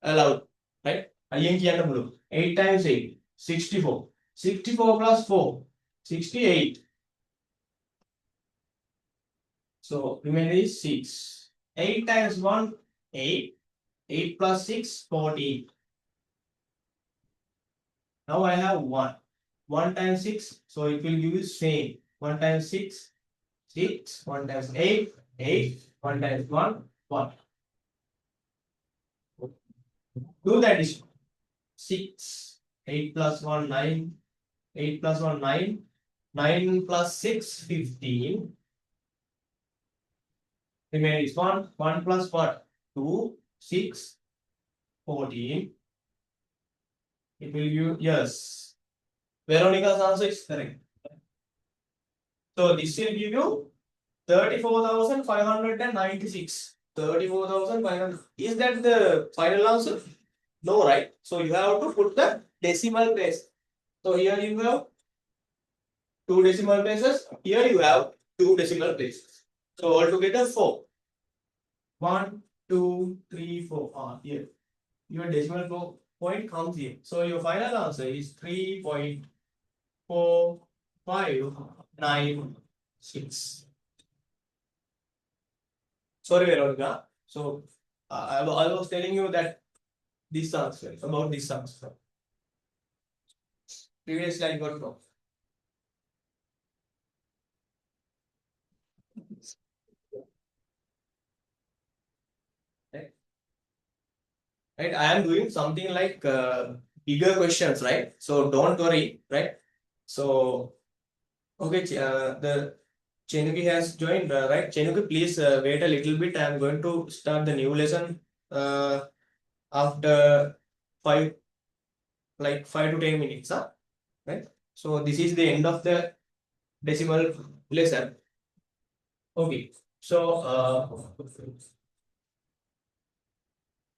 aloud, right? 8 times 8, 64. 64 plus 4, 68. So remainder is 6. 8 times 1, 8. 8 plus 6, 14. Now I have 1. 1 times 6, so it will give you same. 1 times 6, 6. 1 times 8, 8. 1 times 1, 1. Do that is 6. 8 plus 1, 9. 8 plus 1, 9. 9 plus 6, 15. Remaining is 1. 1 plus 1, 2. 6, 14. It will give, yes. Veronica's answer is correct. So this will give you 34,596. 34,500. Is that the final answer? No, right? So you have to put the decimal place. So here you have two decimal places. Here you have two decimal places. So altogether 4. 1, 2, 3, 4. Here. Your decimal point comes here. So your final answer is 3.4596. Sorry, Veronica. So I was telling you that this answer, about this answer. Previously I got wrong. Right? Right? I am doing something like bigger questions, right? So don't worry, right? So, okay, the Chenuki has joined, right? Chenuki, please wait a little bit. I am going to start the new lesson after 5, like 5 to 10 minutes, huh? Right? So this is the end of the decimal lesson. Okay, so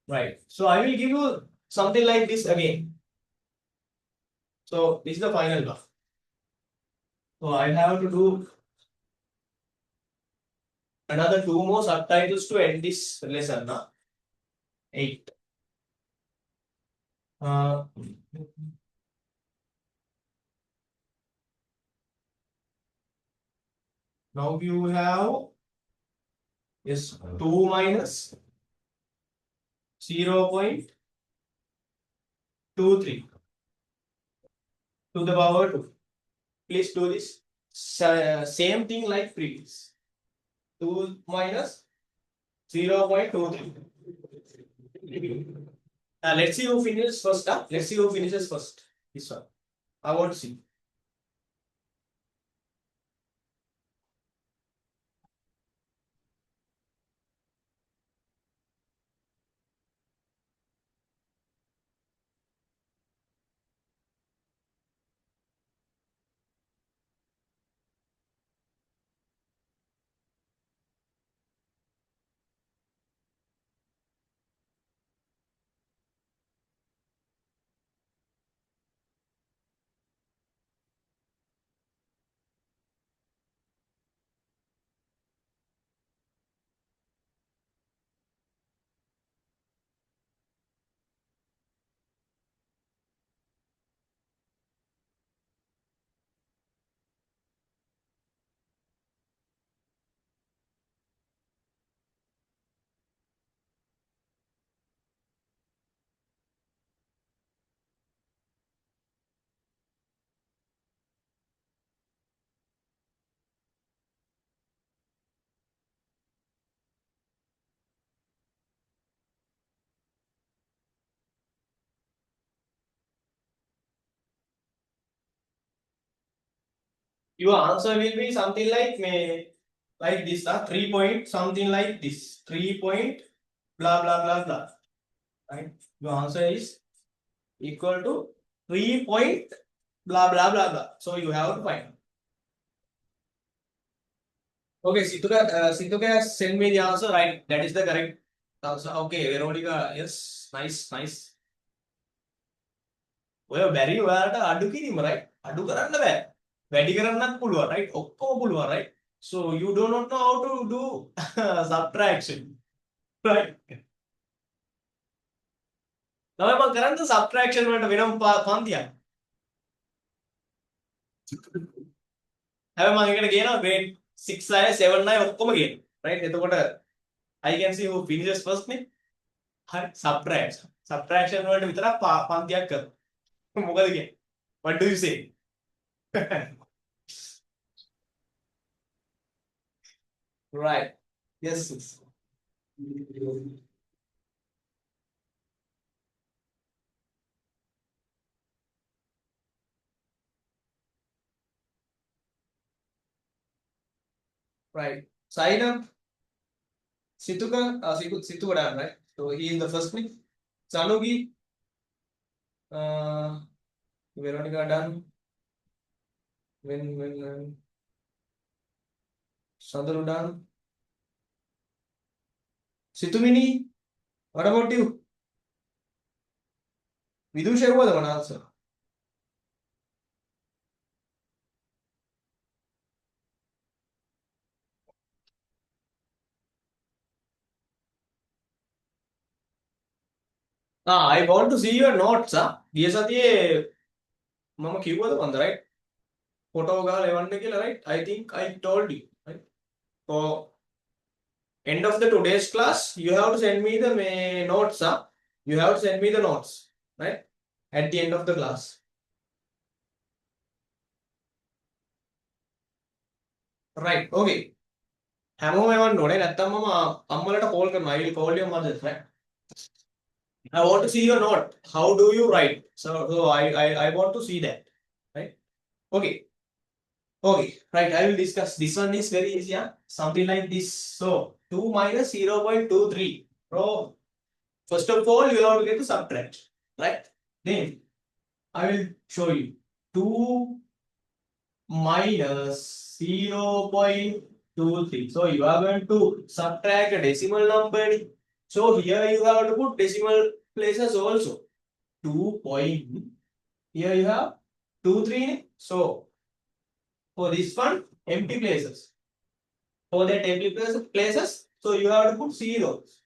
right. So I will give you something like this again. So this is the final one. So I have to do another 2 more subtitles to end this lesson. 8. Uh, Now you have is 2 minus 0.23 to the power 2. Please do this. Same thing like previous. 2 minus 0.23. Let's see who finishes first. Let's see who finishes first. This one. I want to see. your answer will be something like this, 3 point something like this, 3 point blah blah blah blah. Right? Your answer is equal to 3 point blah blah blah blah. So you have to find. Okay, Situka send me the answer, right? That is the correct answer. Okay, Veronica, yes, nice. ඔය බැරි ඔයාලට අඩු කිරීම right? අඩු කරන්න බෑ. වැඩි කරන්නත් පුළුවන් right? ඔක්කොම පුළුවන් right? So you do not know how to do subtraction. Right? තමයි මම කරන්නේ subtraction වලට වෙනම පන්තියක්. හැබැයි මම එකට කියනවා grade 6 අය 7 අය ඔක්කොම කියනවා. right? එතකොට I can see who finishes first නේ. හරි subtraction වලට විතරක් පන්තියක් කරනවා. මොකද කියන්නේ? What do you say? Right. Yes. Right. Sign up. Situka, Situ done, right? So he is the first one. Sanugi, Veronica done. When Sandaru done. Situmini, what about you? Vidusha was the one answer. I want to see your notes. ගිය සතියේ මම කිව්වද මන්ද right? Photo ගහලා එවන්න කියලා right? I think I told you right? So end of the today's class you have to send me the notes. You have to send me the notes right? At the end of the class. Right. Okay. හැමෝම එවන්න ඕනේ නැත්තම් මම අම්මලට call කරනවා. I will call your mother right? I want to see your note. How do you write? So I want to see that. Right? Okay. Okay. Right. I will discuss. This one is very easy. Something like this. So 2 minus 0.23. So first of all, you have to get to subtract. Right? Then I will show you. 2 minus 0.23. So you are going to subtract a decimal number. So here you have to put decimal places also. 2 point. Here you have 2, 3. So for this one, empty places. For that empty places, so you have to put zeros.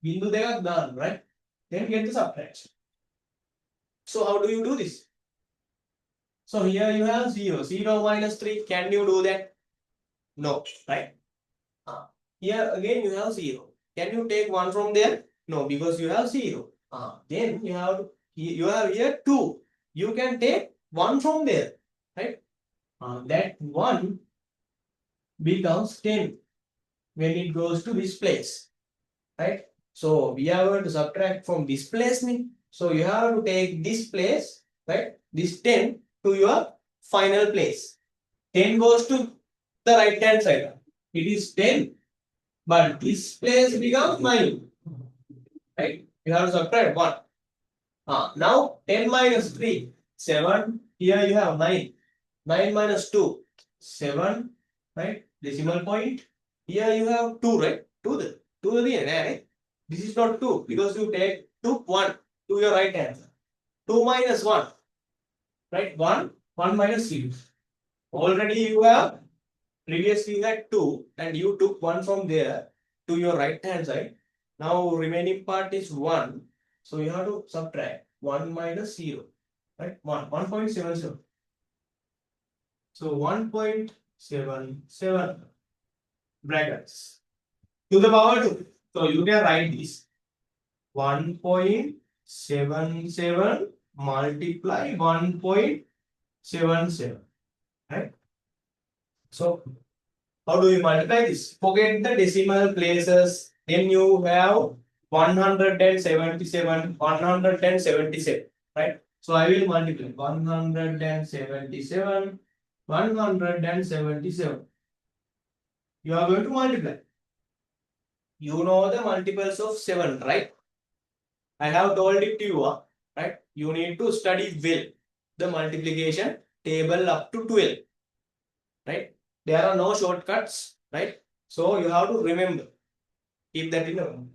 Bindu dekak done, right? Then get the subtraction. So how do you do this? So here you have 0. 0 minus 3. Can you do that? No, right? Here again you have 0. Can you take 1 from there? No, because you have 0. Then you have here 2. You can take 1 from there, right? That 1 becomes 10 when it goes to this place, right? So we are going to subtract from this place. So you have to take this place, right? This 10 to your final place. 10 goes to the right hand side. It is 10. But this place becomes 9. Right? You have to subtract 1. Now 10 minus 3, 7. Here you have 9. 9 minus 2, 7. Right? Decimal point. Here you have 2, right? 2 the right? This is not 2 because you took 1 to your right hand. 2 minus 1. Right? 1 minus 6. Already you have previously you had 2 and you took 1 from there to your right hand side. Now remaining part is 1. So you have to subtract 1 minus 0. Right? 1.77. So 1.77 brackets to the power 2. So you can write this 1.77 multiply 1.77. Right? So how do you multiply this? Forget the decimal places. Then you have 177, right? So I will multiply 177 177. You are going to multiply. You know the multiples of 7, right? I have told it to you, right? You need to study well the multiplication table up to 12, right? There are no shortcuts, right? So you have to remember. Keep that in mind.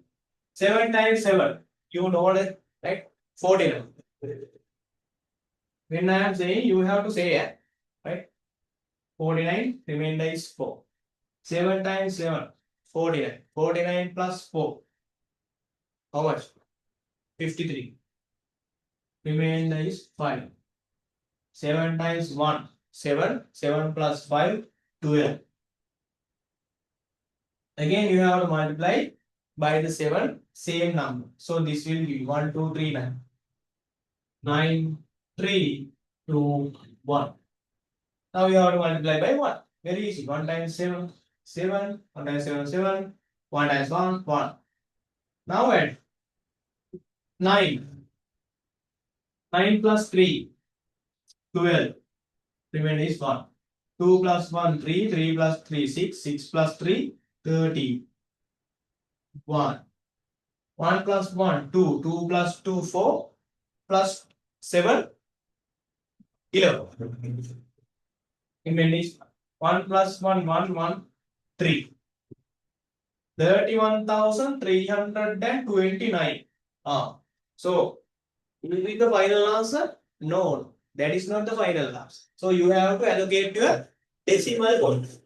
7 times 7, you know that, right? 49. When I am saying, you have to say, right? 49, remainder is 4. 7 times 7, 49. 49 plus 4. How much? 53. Remainder is 5. 7 times 1, 7. 7 plus 5, 12. Again, you have to multiply by the 7, same number. So this will be 1, 2, 3, 9. 9, 3, 2, 1. Now you have to multiply by 1. Very easy. 1 times 7, 7. 1 times 7, 7. 1 times 1, 1. Now add 9. 9 plus 3, 12. Remainder is 1. 2 plus 1, 3. 3 plus 3, 6. 6 plus 3, 30. 1. 1 plus 1, 2. 2 plus 2, 4. Plus 7, 11. Remainder is 1 plus 1, 1, 1, 3. 31,329. So, is it the final answer? No, that is not the final answer. So, you have to allocate your decimal points.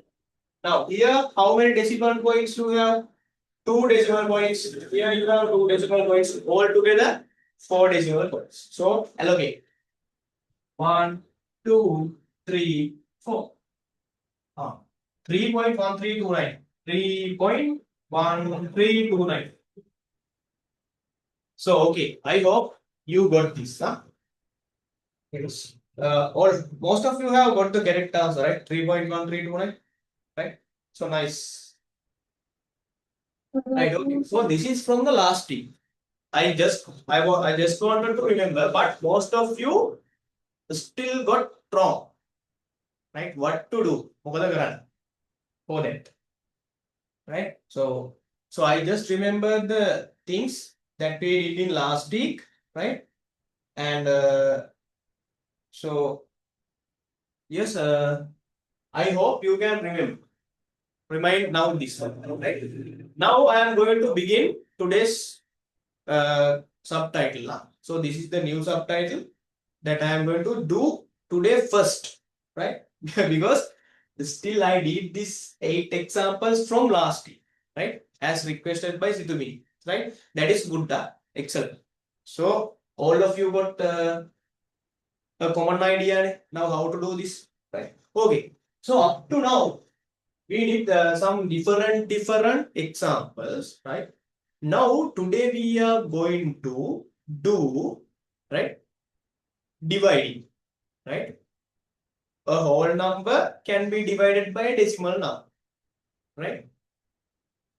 Now, here, how many decimal points do you have? 2 decimal points. Here, you have 2 decimal points. All together, 4 decimal points. So, allocate. 1, 2, 3, 4. 3.1329. 3.1329. So, okay, I hope you got this. Yes. Or most of you have got the correct answer, right? 3.1329, right? So nice. Right, okay. So this is from the last week. I just wanted to remember, but most of you still got wrong. Right? What to do? For that. Right? So I just remember the things that we did in last week, right? And so yes, I hope you can remind now this one, right? Now I am going to begin today's subtitle. So this is the new subtitle that I am going to do today first, right? Because still I did these 8 examples from last week, right? As requested by Situmi, right? That is good, excellent. So all of you got a common idea now how to do this, right? Okay. So up to now we did some different examples, right? Now today we are going to do, right, dividing, right? A whole number can be divided by a decimal number, right?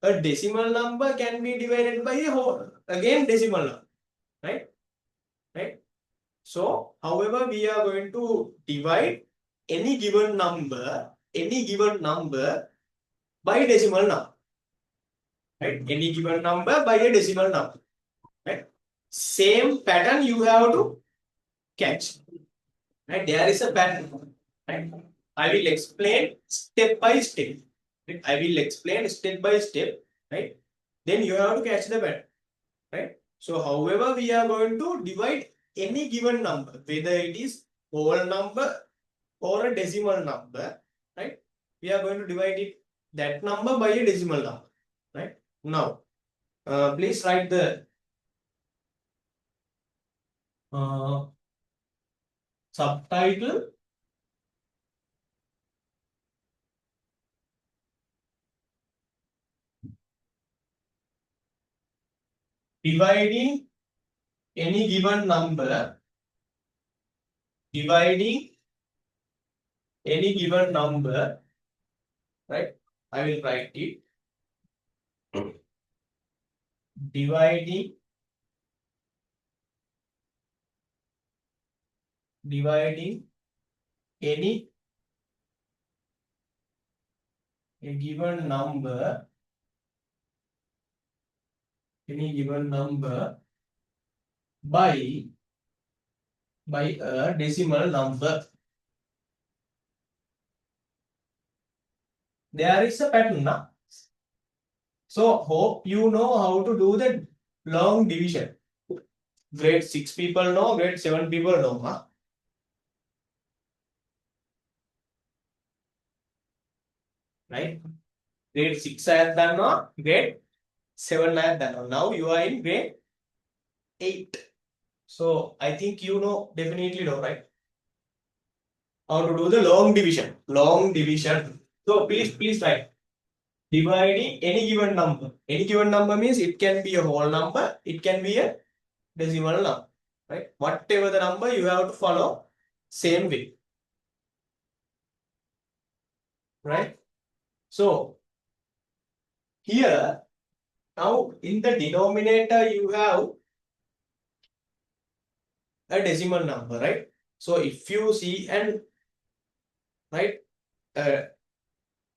A decimal number can be divided by a whole, again decimal number, right? Right? So, however, we are going to divide any given number by decimal number, right? Any given number by a decimal number, right? Same pattern you have to catch, right? There is a pattern, right? I will explain step by step. Right? I will explain step by step, right? Then you have to catch the pattern, right? So, however, we are going to divide any given number, whether it is whole number or a decimal number, right? We are going to divide it that number by a decimal number, right? Now, please write the subtitle. Dividing any given number, right? I will write it. Dividing any a given number, any given number by a decimal number. There is a pattern now. So hope you know how to do the long division. Grade 6 people know, grade 7 people know. Huh? Right? Grade 6 I have done now, grade 7 I have done now. Now you are in grade 8. So I think you know, definitely know, right? How to do the long division. Long division. So please write. Dividing any given number. Any given number means it can be a whole number, it can be a decimal number. Right? Whatever the number, you have to follow same way. Right? So here now in the denominator you have a decimal number, right? So if you see and right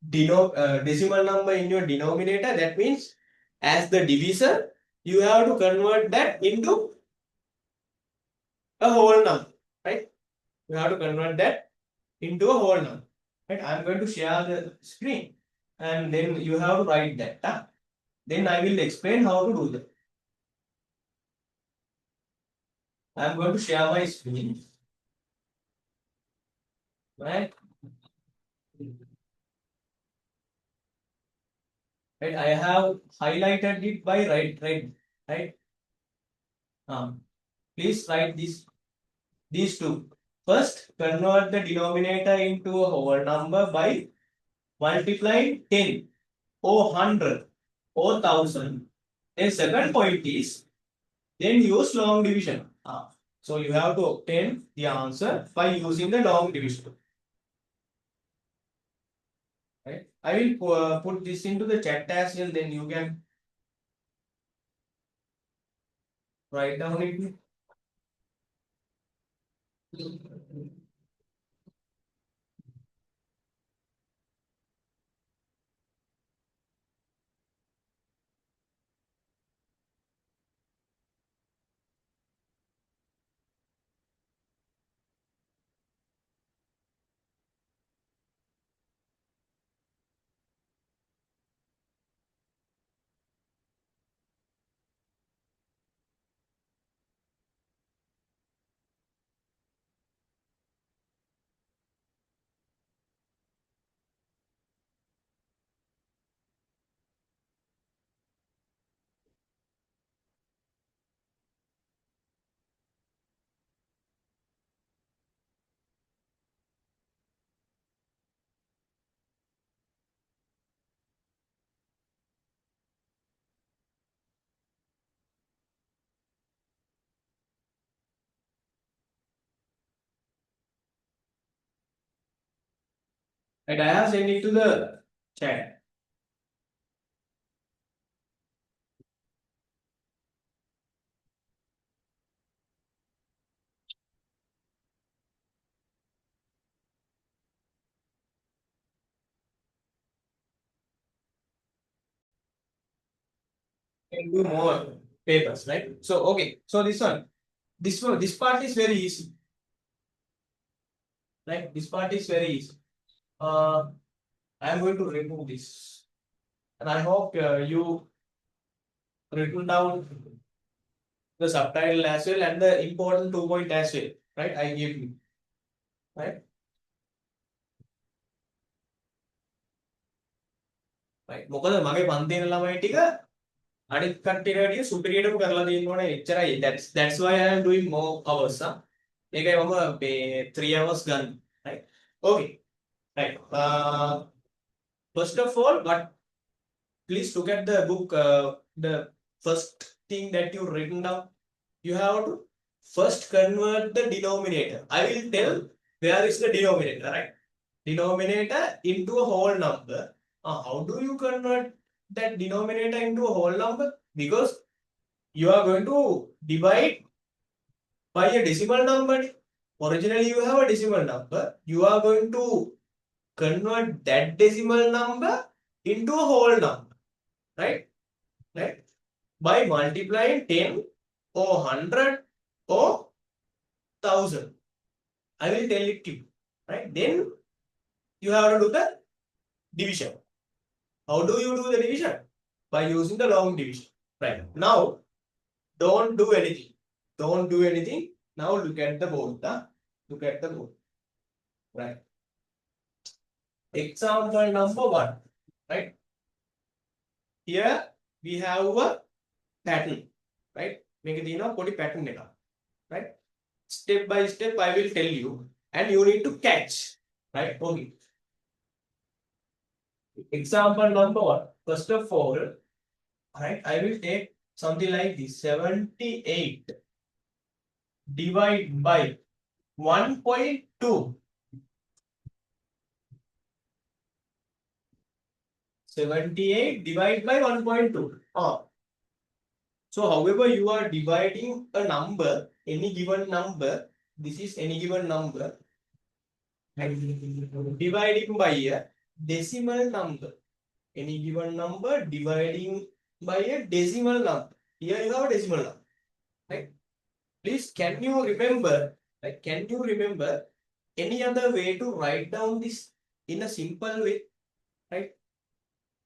decimal number in your denominator, that means as the divisor you have to convert that into a whole number, right? You have to convert that into a whole number, right? I'm going to share the screen and then you have to write that. Then I will explain how to do that. I'm going to share my screen, right? Right, I have highlighted it by right. Please write these two. First, convert the denominator into a whole number by multiplying 10 or 100 or 1000. Then second point is then use long division. So you have to obtain the answer by using the long division. Right? I will put this into the chat as well. Then you can write down it. Right, I have sent it to the chat. Can do more papers, right? So okay, so this part is very easy, right? This part is very easy. I am going to remove this, and I hope you written down the subtitle as well and the important 2 point as well, right? I gave you, right? Right. මොකද මගේ පන්තියේ ළමයි ටික අනිත් කට්ටියට වැඩිය සුපිරියටම කරලා තියෙනවනේ එච්චරයි. That's why I am doing more hours. ඒකයි මම මේ 3 hours ගන්න. Right? Okay. Right. First of all, but please look at the book. The first thing that you written down, you have to first convert the denominator. I will tell where is the denominator, right? Denominator into a whole number. How do you convert that denominator into a whole number? Because you are going to divide by a decimal number. Originally you have a decimal number. You are going to convert that decimal number into a whole number, right? Right? By multiplying 10 or 100 or 1000. I will tell it to you, right? Then you have to do the division. How do you do the division? By using the long division, right? Now, don't do anything. Don't do anything. Now look at the board. Look at the board, right? Example number 1, right? Here we have a pattern, right? Make it put pattern data, right? Step by step, I will tell you, and you need to catch, right? Okay. Example number 1. First of all, right, I will take something like this: 78 divided by 1.2. 78 divided by 1.2. So, however, you are dividing a number, any given number, this is any given number, dividing by a decimal number. Any given number dividing by a decimal number. Here you have a decimal number, right? Please, can you remember, like, can you remember any other way to write down this in a simple way, right?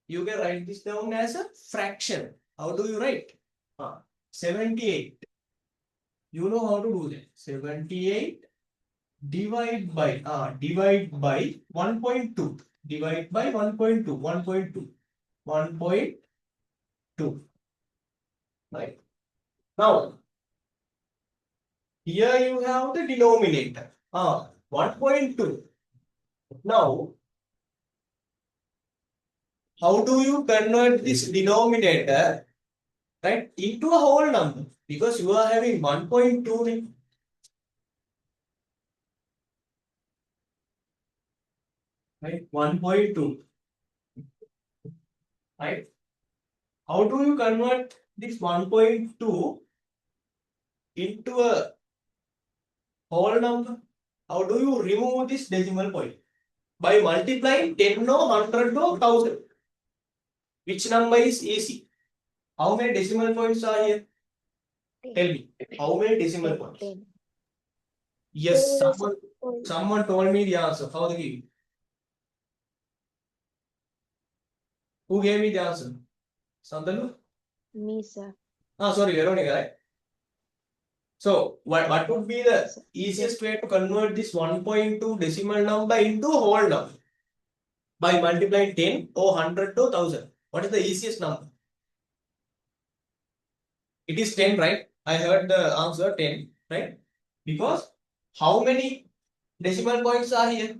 You can write this down as a fraction. How do you write? 78. You know how to do that. 78 divide by 1.2. Divide by 1.2. 1.2. 1.2. Right. Now, here you have the denominator. 1.2. Now, how do you convert this denominator, right, into a whole number? Because you are having 1.2, right? 1.2, right? How do you convert this 1.2 into a whole number? How do you remove this decimal point? By multiplying 10 or 100 or 1000. Which number is easy? How many decimal points are here? Tell me. How many decimal points? Yes, someone told me the answer. How they give? Who gave me the answer? Sandalu? Me, sir. Sorry, Veronica, right? So, what would be the easiest way to convert this 1.2 decimal number into a whole number? By multiplying 10 or 100 to 1000. What is the easiest number? It is 10, right? I heard the answer 10, right? Because how many decimal points are here?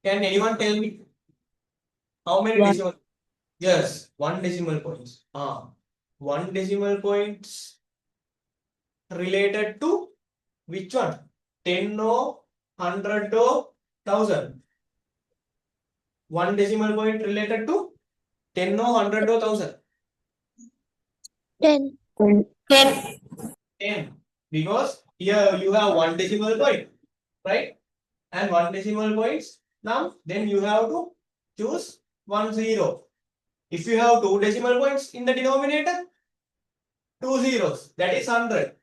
Can anyone tell me? How many One. decimal? Yes, 1 decimal points. 1 decimal points related to which one? 10 or 100 or 1000? 1 decimal point related to 10 or 100 or 1000? 10. 10. Because here you have 1 decimal point, right? And 1 decimal points. Now, then you have to choose 1 0. If you have 2 decimal points in the denominator, 2 zeros, that is 100.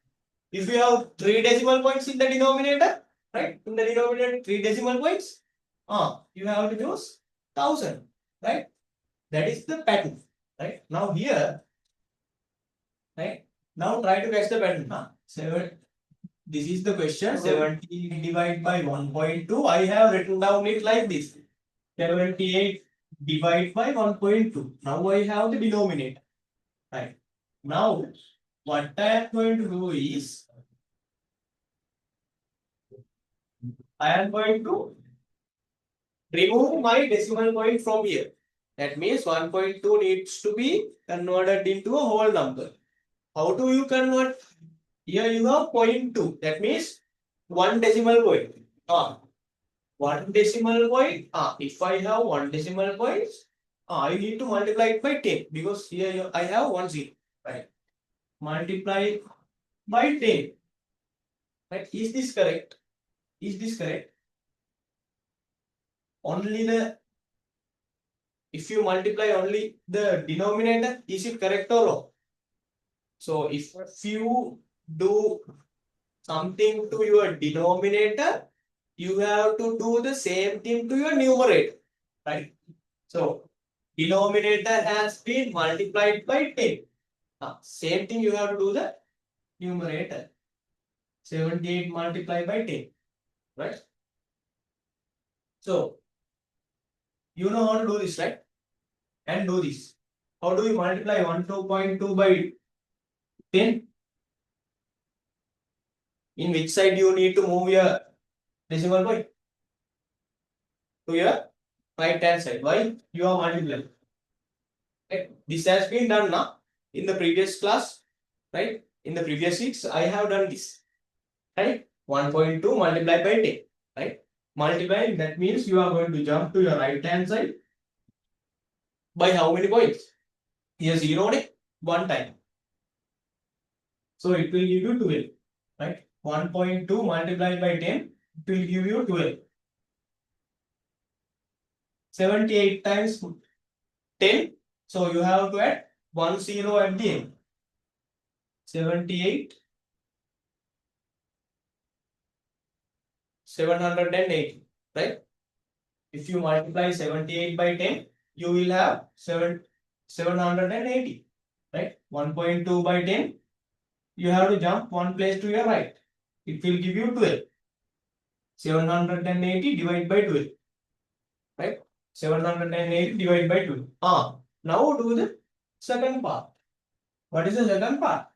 If you have 3 decimal points in the denominator, right? In the denominator, 3 decimal points, you have to choose 1000, right? That is the pattern, right? Now here, right? Now try to guess the pattern. 7. This is the question. 70 divided by 1.2. I have written down it like this. 78 divided by 1.2. Now I have the denominator, right? Now, what I am going to do is, I am going to remove my decimal point from here. That means 1.2 needs to be converted into a whole number. How do you convert? Here you have 0.2. That means 1 decimal point. 1 decimal point. If I have 1 decimal point, I need to multiply it by 10 because here I have 1 0. Right? Multiply by 10. Right? Is this correct? Is this correct? Only the if you multiply only the denominator, is it correct or wrong? So if you do something to your denominator, you have to do the same thing to your numerator, right? So denominator has been multiplied by 10. Same thing you have to do the numerator. 78 multiplied by 10, right? So you know how to do this, right? And do this. How do we multiply 12.2 by 10? In which side you need to move your decimal point? To your right hand side. Why? You are multiplying. Right? This has been done now in the previous class, right? In the previous weeks, I have done this, right? 1.2 multiplied by 10, right? Multiply, that means you are going to jump to your right hand side by how many points? Here 0 one time. So it will give you 12, right? 1.2 multiplied by 10, it will give you 12. 78 times 10. So you have to add 1 0 at the end. 78, 780, right? If you multiply 78 by 10, you will have 780, right? 1.2 by 10, you have to jump one place to your right. It will give you 12. 780 divided by 12, right? 780 divided by 12. Now do the second part. What is the second part?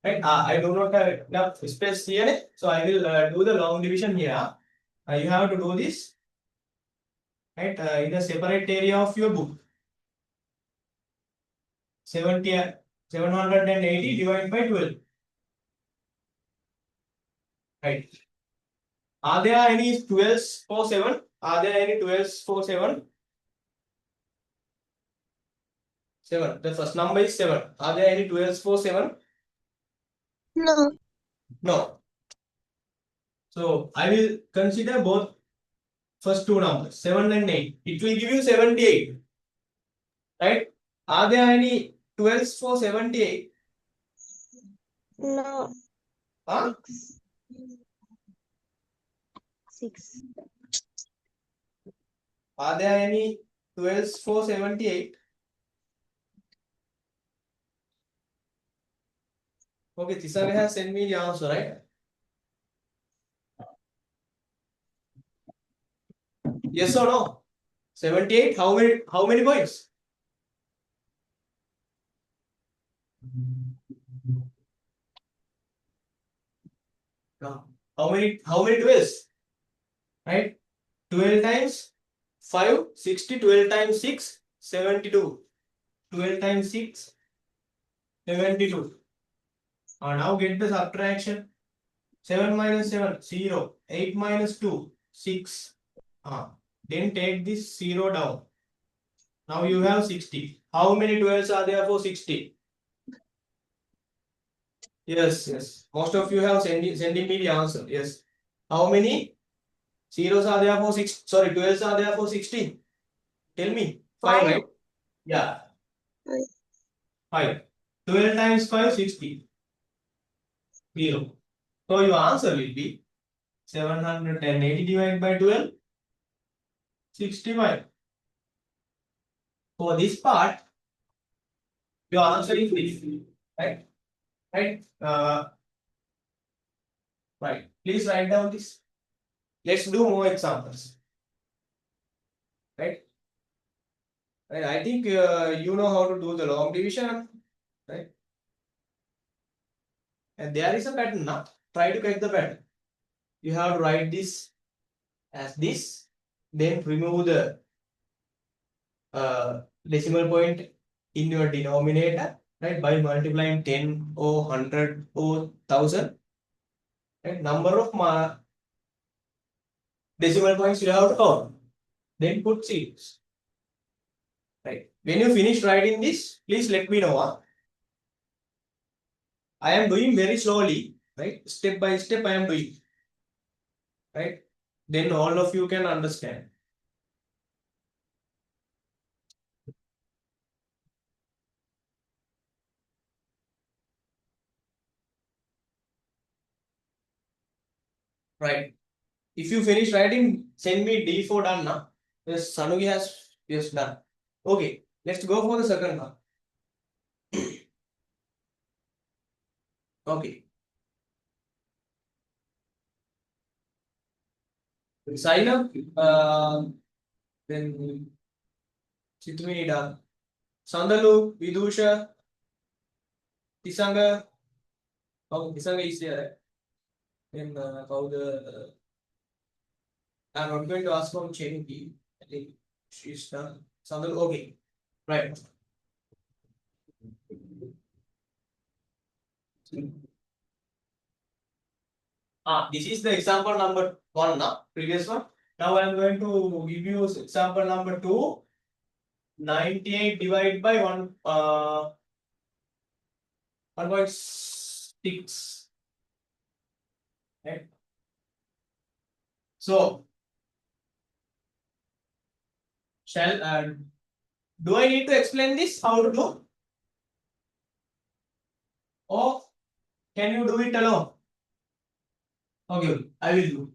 Right? I do not have enough space here, so I will do the long division here. You have to do this, right, in a separate area of your book. 780 divided by 12. Right. Are there any 12s for 7? Are there any 12s for 7? 7. The first number is 7. Are there any 12s for 7? No. No. So I will consider both first two numbers, 7 and 8. It will give you 78. Right? Are there any 12s for 78? No. Huh? 6. Are there any 12s for 78? Okay, Tisane has sent me the answer, right? Yes or no? 78, how many points? No. How many 12s? Right? 12 times 5, 60, 12 times 6, 72. 12 times 6, 72. Now get the subtraction. 7 minus 7, 0. 8 minus 2, 6. Then take this 0 down. Now you have 60. How many 12s are there for 60? Yes, yes. Most of you have sending me the answer. Yes. How many zeros are there for 6? Sorry, 12s are there for 60? Tell me. 5, right? Yeah. 5. 12 times 5, 60. 0. So your answer will be 780 divided by 12, 65. For this part, your answer is this. Right? Right? Right. Please write down this. Let's do more examples. Right? Right. I think you know how to do the long division. Right? And there is a pattern now. Try to get the pattern. You have to write this as this. Then remove the decimal point in your denominator, right, by multiplying 10 or 100 or 1000, right, number of decimal points you have to count, then put zeros, right. When you finish writing this, please let me know. I am doing very slowly, right, step by step I am doing, right, then all of you can understand. Right. If you finish writing, send me D4 done now. Yes, Sanugi has yes done. Okay, let's go for the second one. Okay. Sign up. Then Chitmini done. Sandalu, Vidusha, Tisanga. Oh, Tisanga is there. Then how the I'm not going to ask from Chenki. I think she's done. Sandalu. Okay. Right. This is the example number 1 now, previous one. Now I am going to give you example number 2. 98 divided by 1.6. Right? So, do I need to explain this how to do? Or can you do it alone? Okay, I will do.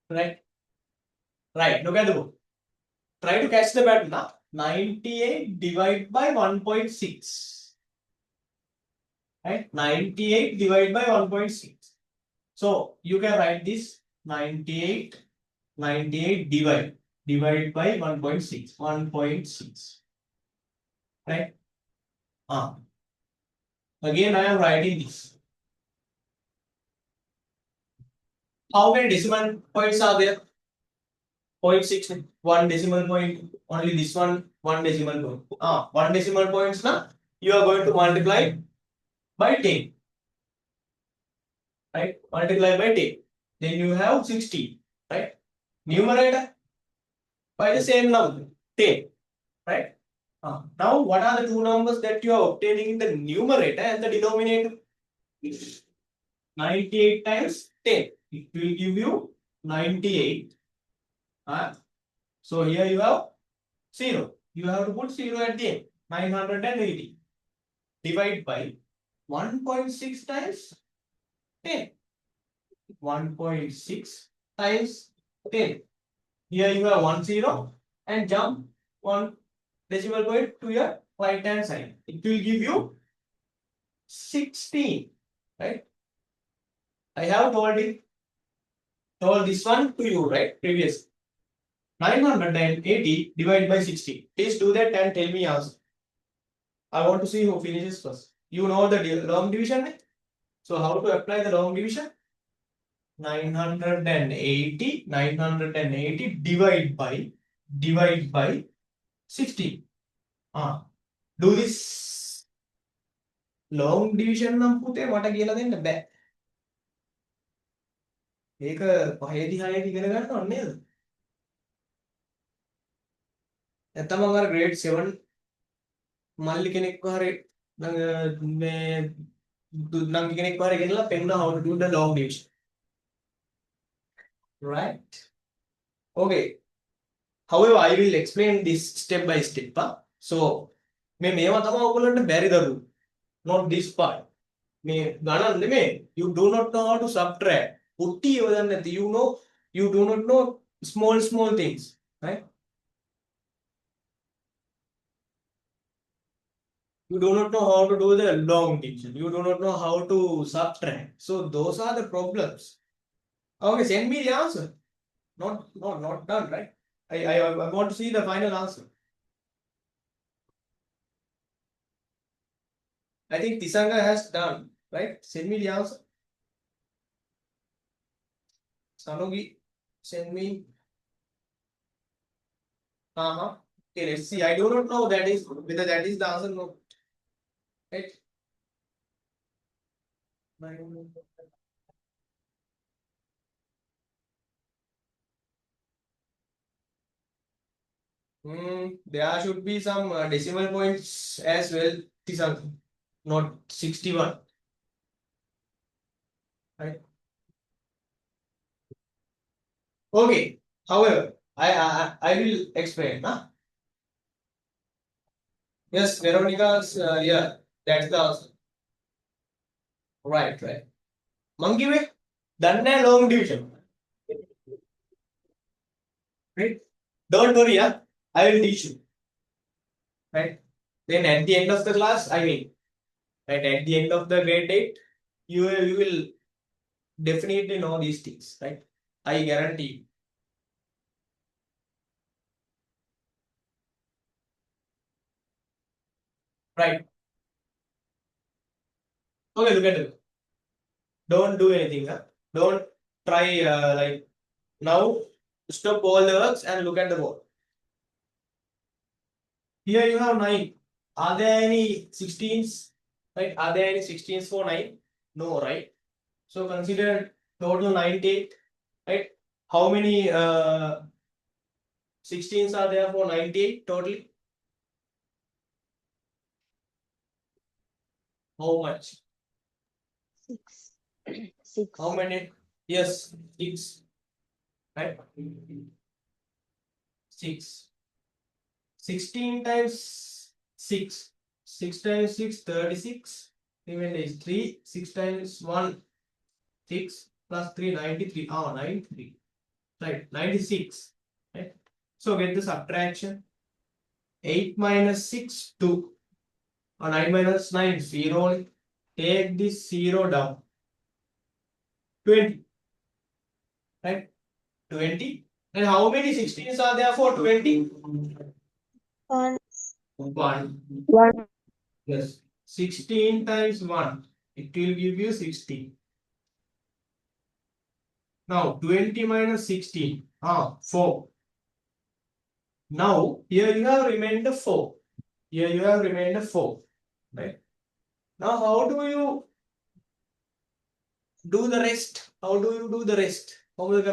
Right? Right, look at the book. Try to catch the pattern now. 98 divided by 1.6. Right? 98 divided by 1.6. So you can write this 98 divide by 1.6. Right? Again I am writing this. How many decimal points are there? 0.6, 1 decimal point, only this one decimal point. 1 decimal points now you are going to multiply by 10. Right? Multiply by 10. Then you have 60. Right? Numerator by the same number, 10. Right? Now what are the two numbers that you are obtaining in the numerator and the denominator? 98 times 10. It will give you 98. So here you have 0. You have to put 0 at the end. 980. Divide by 1.6 times 10. 1.6 times 10. Here you have 10 and jump 1 decimal point to your right hand side. It will give you 16. Right? I have told this one to you, right? Previous. 980 divided by 60. Please do that and tell me answer. I want to see who finishes first. You know the long division? So how to apply the long division? 980 divide by 60. Do this long division නම් පුතේ මට කියලා දෙන්න බෑ. ඒක පහේදී හයේදී ඉගෙන ගන්න ඕනේ නේද? නැත්නම් මම අර grade 7 මල්ලි කෙනෙක්ව හරි මේ නංගි කෙනෙක්ව හරි ගෙනලා පෙන්නන how to do the long division. Right? Okay. However, I will explain this step by step. So, මේවා තමයි ඔයගොල්ලන්ට බැරි දරු. Not this part. මේ ගණන් නෙමෙයි. You do not know how to subtract. පුට්ටි යොදන්න නැති. You do not know small things. Right? You do not know how to do the long division. You do not know how to subtract. So those are the problems. Okay, send me the answer. Not done, right? I want to see the final answer. I think Tisanga has done, right? Send me the answer. Sanogi, send me. Okay, let's see. I do not know whether that is the answer. No. Right? There should be some decimal points as well. Tisanga, not 61. Right? Okay. However, I will explain. Yes, Veronica's yeah, that's the answer. Right. Monkey way. Done a long division. Right? Don't worry, yeah. I will teach you. Right? Then at the end of the class, I mean, right, at the end of the grade 8, you will definitely know these things, right? I guarantee you. Right? Okay, look at it. Don't do anything, huh? Don't try like now. Stop all the works and look at the board. Here you have 9. Are there any 16s? Right? Are there any 16s for 9? No, right? So consider total 98. Right? How many 16s are there for 98 totally? How much? 6. 6. How many? Yes, 6. Right? 6. 16 times 6. 6 times 6, 36. Remainder is 3. 6 times 1, 6 plus 3, 93. Oh, 93. Right, 96. Right? So get the subtraction. 8 minus 6, 2. Or 9 minus 9, 0. Take this 0 down. 20. Right? 20. And how many 16s are there for 20? 1. 1. 1. Yes. 16 times 1. It will give you 16. Now 20 minus 16. 4. Now here you have remainder 4. Here you have remainder 4. Right? Now how do you do the rest? How do you do the rest? How do you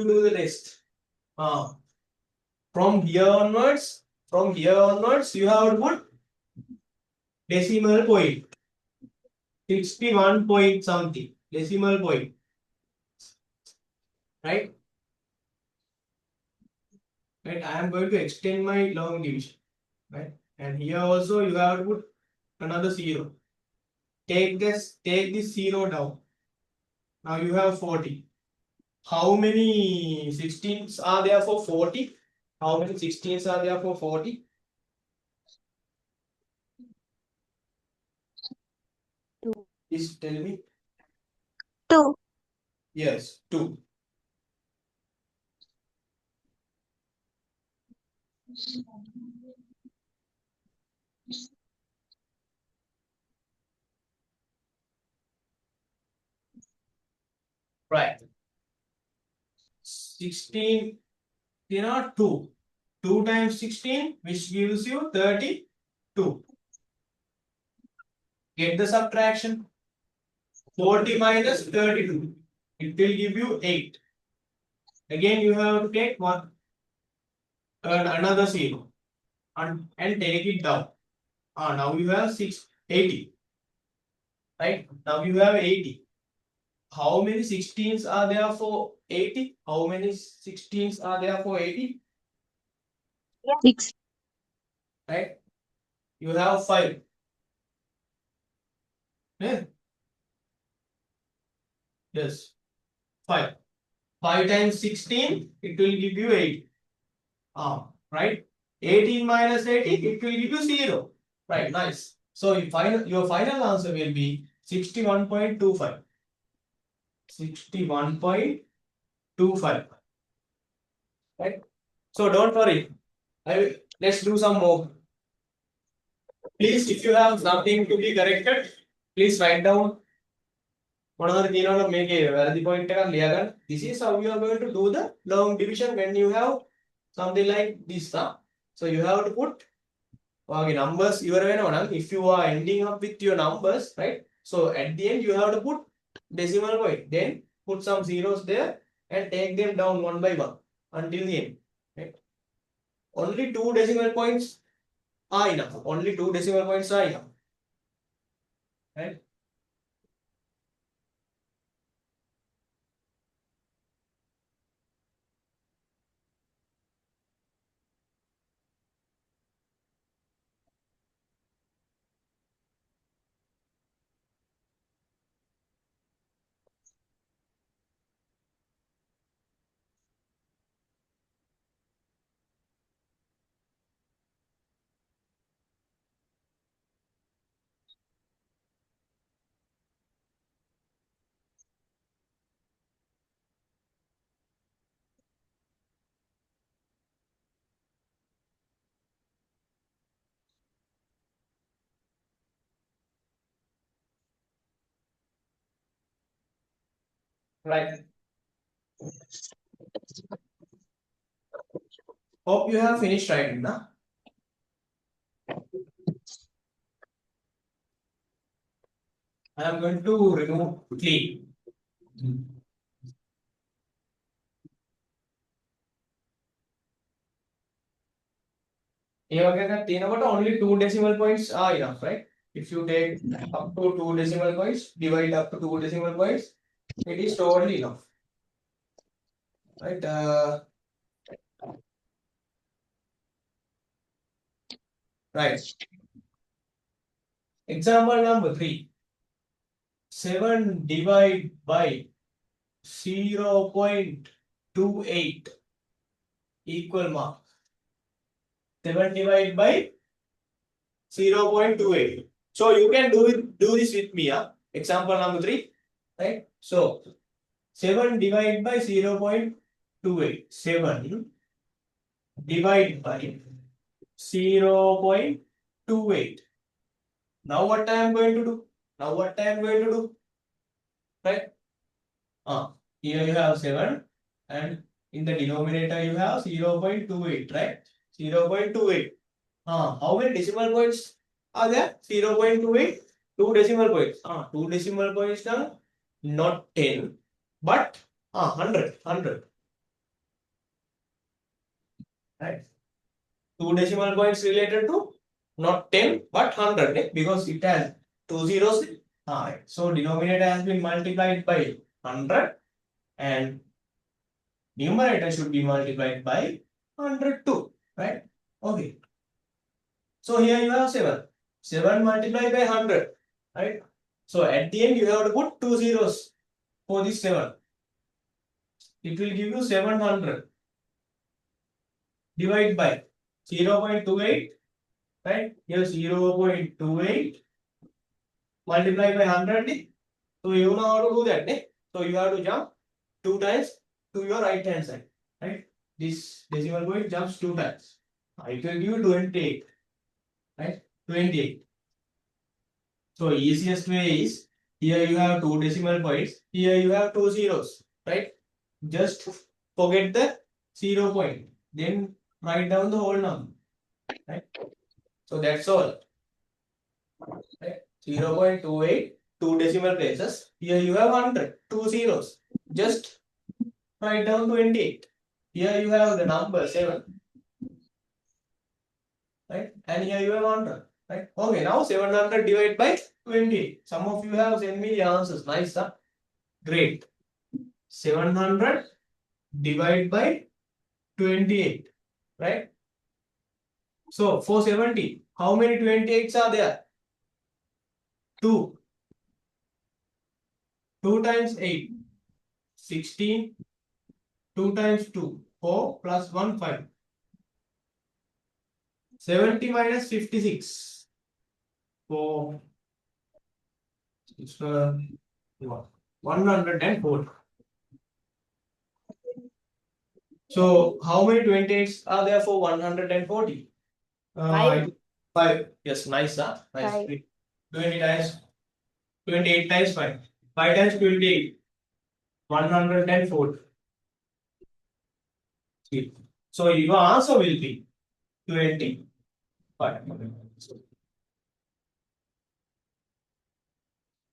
do the rest? From here onwards, you have to put decimal point. 61 point something. Decimal point. Right? Right? I am going to extend my long division. Right? And here also you have to put another 0. Take this 0 down. Now you have 40. How many 16s are there for 40? How many 16s are there for 40? 2. Please tell me. 2. Yes, 2. Right. 16, 2. 2 times 16, which gives you 32. Get the subtraction. 40 minus 32. It will give you 8. Again, you have to take one another 0 and take it down. Now you have 80. Right? Now you have 80. How many 16s are there for 80? How many 16s are there for 80? 6. Right? You have 5. Yeah? Yes, 5. 5 times 16, it will give you 8. Right? 18 minus 18, it will give you 0. Right, nice. So your final answer will be 61.25. 61.25. Right? So don't worry. Let's do some more. Please, if you have something to be corrected, please write down. This is how you are going to do the long division when you have something like this. So you have to put numbers. If you are ending up with your numbers, right? So at the end you have to put decimal point. Then put some zeros there and take them down one by one until the end. Right? Only 2 decimal points are enough. Only 2 decimal points are enough. Right? Right. Hope you have finished writing, na? I am going to remove clean. Only 2 decimal points are enough, right? If you take up to 2 decimal points, divide up to 2 decimal points, it is totally enough. Right? Right. Example number 3. 7 divided by 0.28 equal mark. 7 divided by 0.28. So you can do this with me. Example number 3. Right? So 7 divided by 0.28. 7 divided by 0.28. Now what I am going to do? Right? Here you have 7 and in the denominator you have 0.28, right? 0.28. How many decimal points are there? 0.28. 2 decimal points. 2 decimal points now. Not 10, but 100. Right? 2 decimal points related to not 10 but 100, because it has 2 zeros. Right. So denominator has been multiplied by 100 and numerator should be multiplied by 100 too. Right? Okay. So here you have 7. 7 multiplied by 100. Right? So at the end you have to put 2 zeros for this 7. It will give you 700. Divide by 0.28. Right? Here 0.28 multiplied by 100. So you know how to do that. So you have to jump 2 times to your right hand side. Right? This decimal point jumps 2 times. It will give you 28. Right? 28. So easiest way is, here you have 2 decimal points. Here you have 2 zeros. Right? Just forget the 0 point. Then write down the whole number. Right? So that's all. Right? 0.28, 2 decimal places. Here you have 100, 2 zeros. Just write down 28. Here you have the number 7. Right? And here you have 100. Right? Okay, now 700 divided by 28. Some of you have sent me the answers. Nice, huh? Great. 700 divided by 28. Right? So for 70, how many 28s are there? 2. 2 times 8. 16. 2 times 2. 4 plus 1, 5. 70 minus 56. 4. It's 104. So how many 28s are there for 140? 5. 5. Yes, nice, huh? Nice. 5. 20 times 28 times 5. 5 times 28. 104. So your answer will be 25.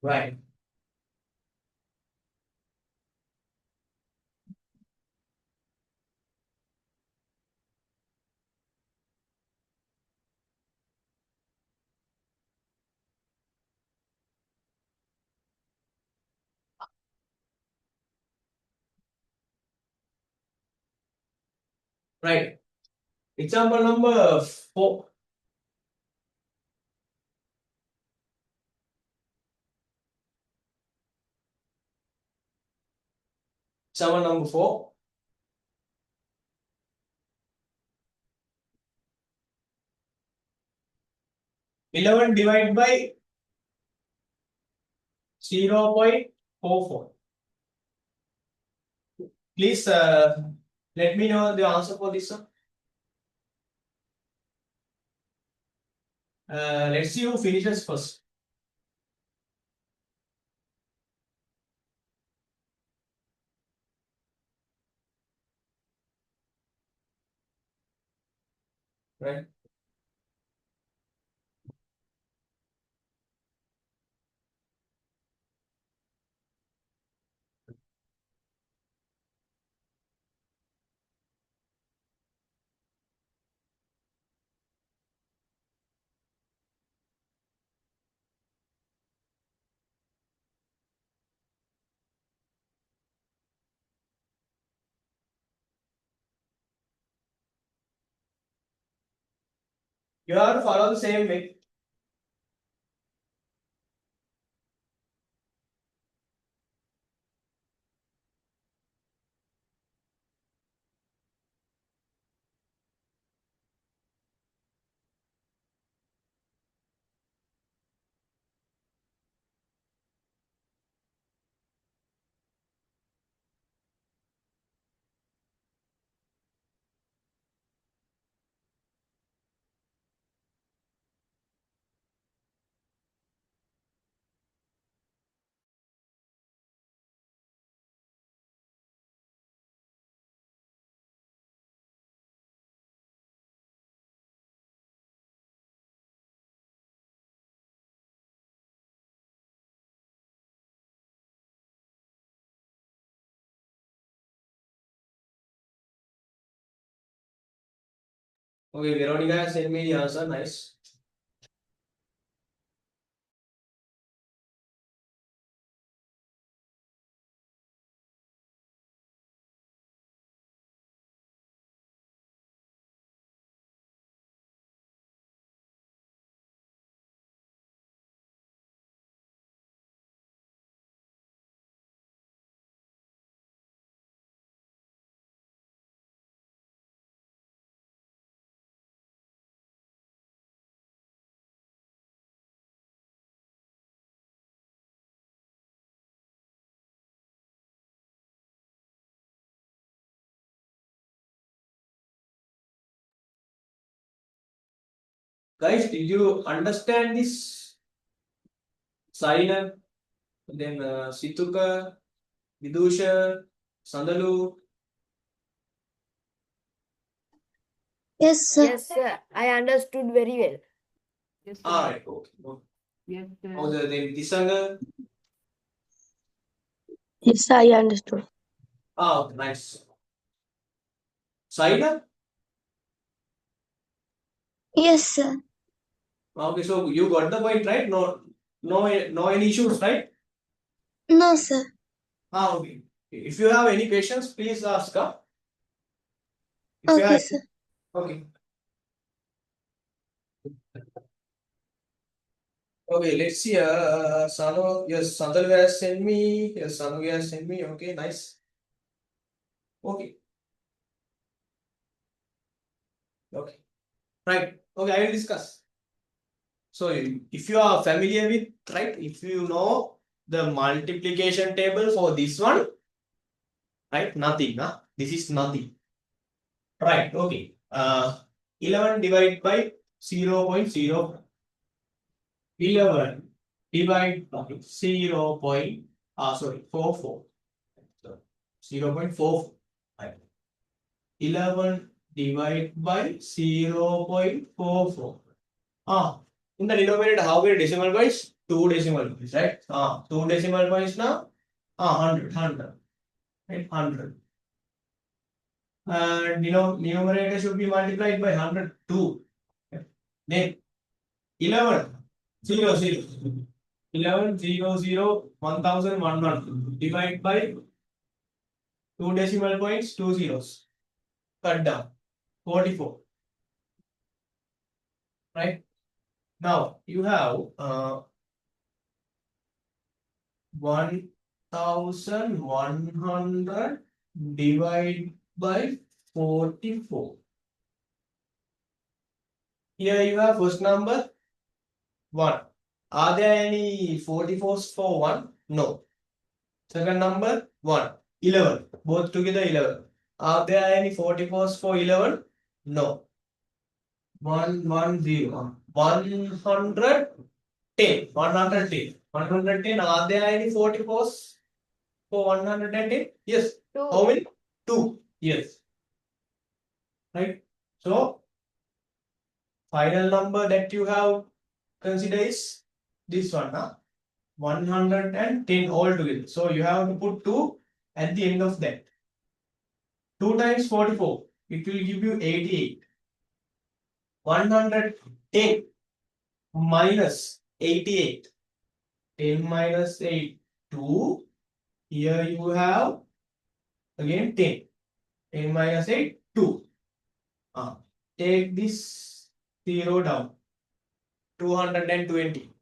Right. Right. Example number 4. Example number 4. 11 divided by 0.44. Please let me know the answer for this one. Let's see who finishes first. right? You have to follow the same way. Okay, Veronica has sent me the answer. Nice. Guys, did you understand this? Saina, then Situka, Vidusha, Sandalu. Yes, sir. Yes, sir. I understood very well. Yes, sir. Alright, okay. Yes, sir. Oh, then Disanga. Yes, I understood. Ah, okay, nice. Saina? Yes, sir. Okay, so you got the point, right? No any issues, right? No, sir. Ah, okay. If you have any questions, please ask. If you Okay, have, sir. okay. Okay, let's see. Sanu, yes, Sandal has sent me. Yes, Sanu has sent me. Okay, nice. Okay, okay, right. Okay, I will discuss. So, if you are familiar with, right, if you know the multiplication table for this one, right, nothing, huh? This is nothing. Right, okay. 11 divided by 0.0. 11 divided by 44. So 0.44. Right. 11 divided by 0.44. In the denominator, how many decimal points? 2 decimal points, right? 2 decimal points now. 100. Right? 100. And numerator should be multiplied by 102. Then 11 0 0 11 0 0 1100 divide by 2 decimal points, 2 zeros. Cut down 44. Right? Now you have 1100 divided by 44. Here you have first number 1. Are there any 44s for 1? No. Second number 1. 11. Both together 11. Are there any 44s for 11? No. 110. 110. 110. 110. Are there any 44s for 110? Yes. Two. How many? 2. Yes. Right. So final number that you have considered is this one, huh? 110 altogether. So you have to put 2 at the end of that. 2 times 44, it will give you 88. 110 minus 88. 10 minus 8, 2. Here you have again 10. 10 minus 8, 2. Take this 0 down. 220.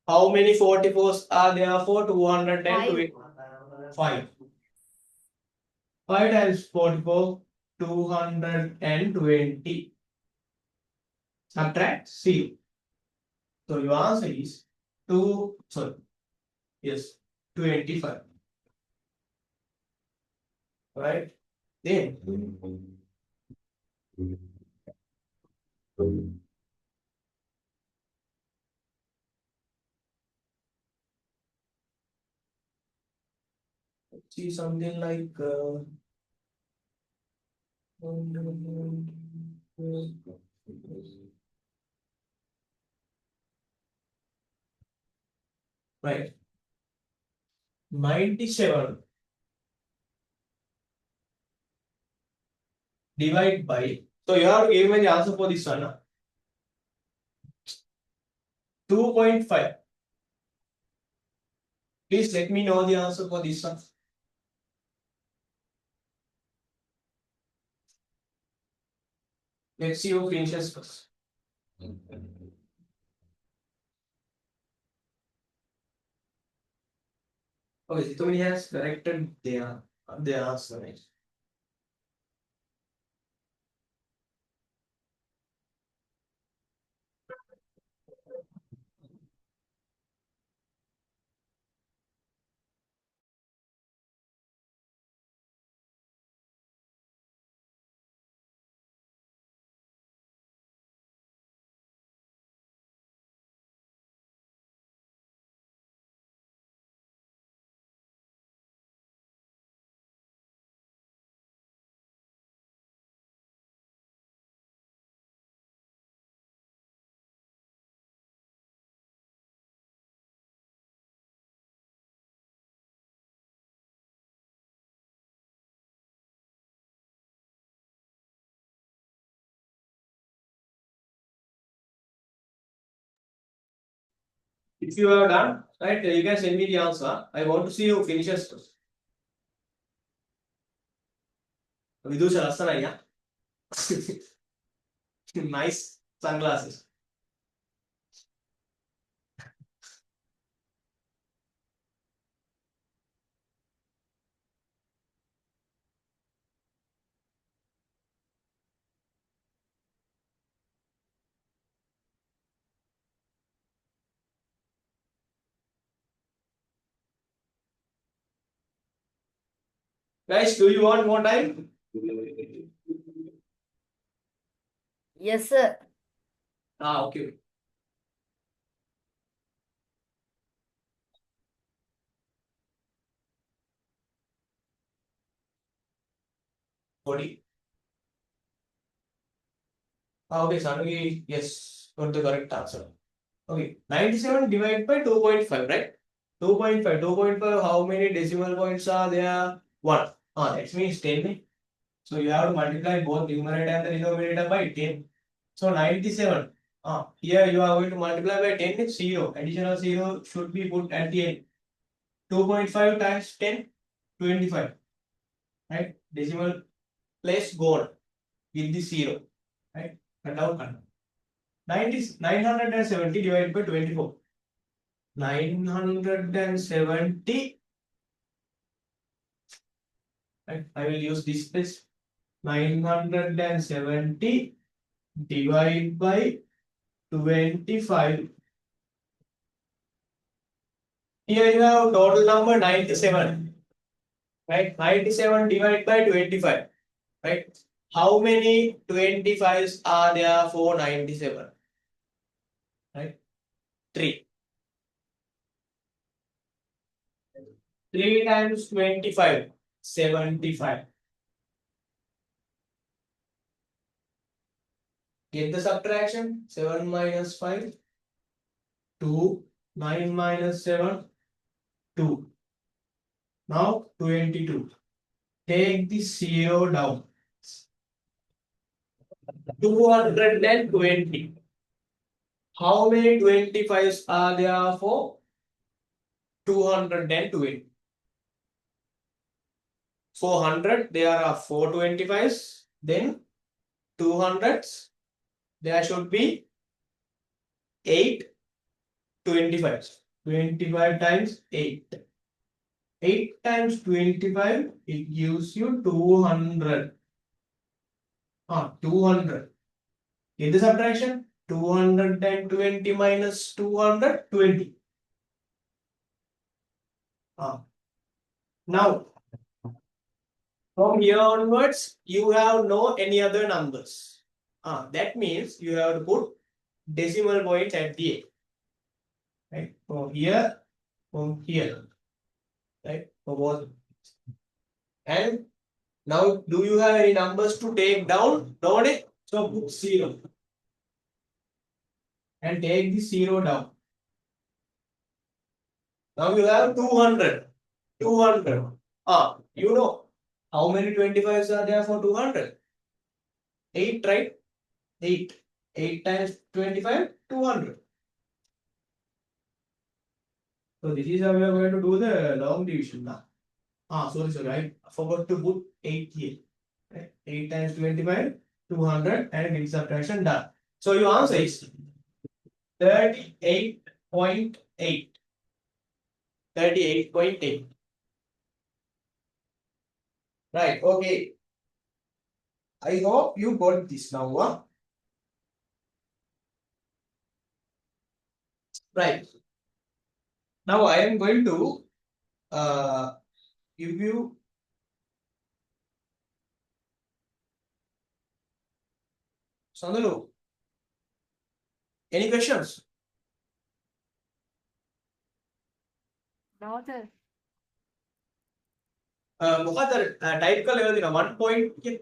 How many 44s are there for 220? 5. 5 times 44, 220. Subtract 0. So your answer is 25. Right? Then see something like right, 97 divide by, so you have to give me the answer for this one, 2.5. Please let me know the answer for this one. Let's see who finishes first. Okay, Zitomini has corrected their answer, right? If you have done, right, you can send me the answer. I want to see who finishes first. Vidusha Rasana, yeah. Nice sunglasses. Guys, do you want more time? Yes, sir. Okay. Body. Okay, Sanugi, yes, got the correct answer. Okay, 97 divided by 2.5, right? 2.5, 2.5, how many decimal points are there? 1. That means 10. So you have to multiply both numerator and the denominator by 10. So 97. Here you are going to multiply by 10 is 0. Additional 0 should be put at the end. 2.5 times 10, 25. Right? Decimal place gone with the 0. Right? Cut down, cut down. 970 divided by 24. 970. Right? I will use this place. 970 divided by 25. Here you have total number 97. Right? 97 divided by 25. Right? How many 25s are there for 97? Right? 3. 3 times 25, 75. Get the subtraction. 7 minus 5, 2. 9 minus 7, 2. Now 22. Take the 0 down. 220. How many 25s are there for 220? 400, there are 4 25s. Then 200s, there should be 8 25s. 25 times 8. 8 times 25, it gives you 200. 200. In the subtraction, 220 minus 220. Now, from here onwards, you have no any other numbers. That means you have to put decimal points at the end. Right? From here, right? For both. And now, do you have any numbers to take down? No, so put 0. And take the 0 down. Now you have 200. 200. You know how many 25s are there for 200? 8, right? 8. 8 times 25, 200. So this is how we are going to do the long division now. Sorry, I forgot to put 8 here. Right? 8 times 25, 200 and with subtraction done. So your answer is 38.8. 38.8. Right, okay. I hope you got this now. Right. Now I am going to give you Sandalu. Any questions? No, sir. මොකද type කරලා එවලා දෙනවා 1 point කියන.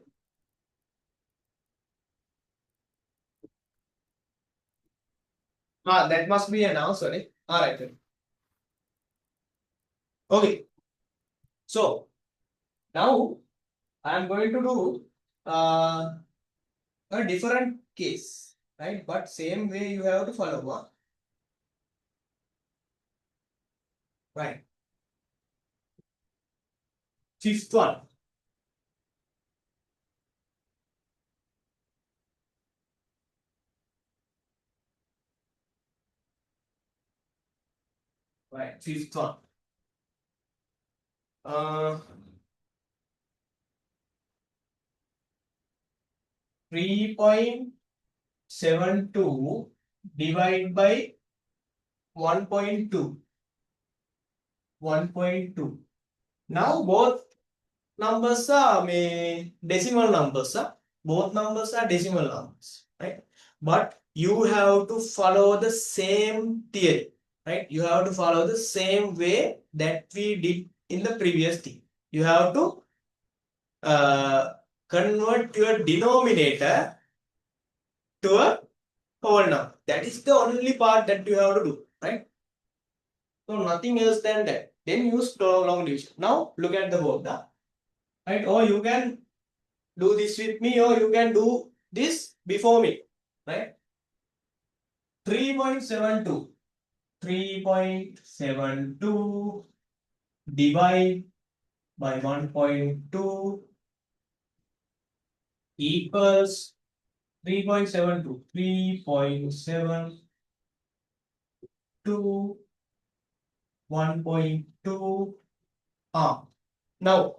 That must be an answer. Alright. Okay. So now I am going to do a different case, right? But same way you have to follow one. Right. Fifth one. Right, fifth one. 3.72 divided by 1.2. 1.2. Now both numbers are decimal numbers. Both numbers are decimal numbers, right? But you have to follow the same theory, right? You have to follow the same way that we did in the previous thing. You have to convert your denominator to a whole number. That is the only part that you have to do, right? So nothing else than that. Then use long division. Now look at the board, right? Or you can do this with me, or you can do this before me, right? 3.72. 3.72 divide by 1.2 equals 3.72. 3.72 1.2. Now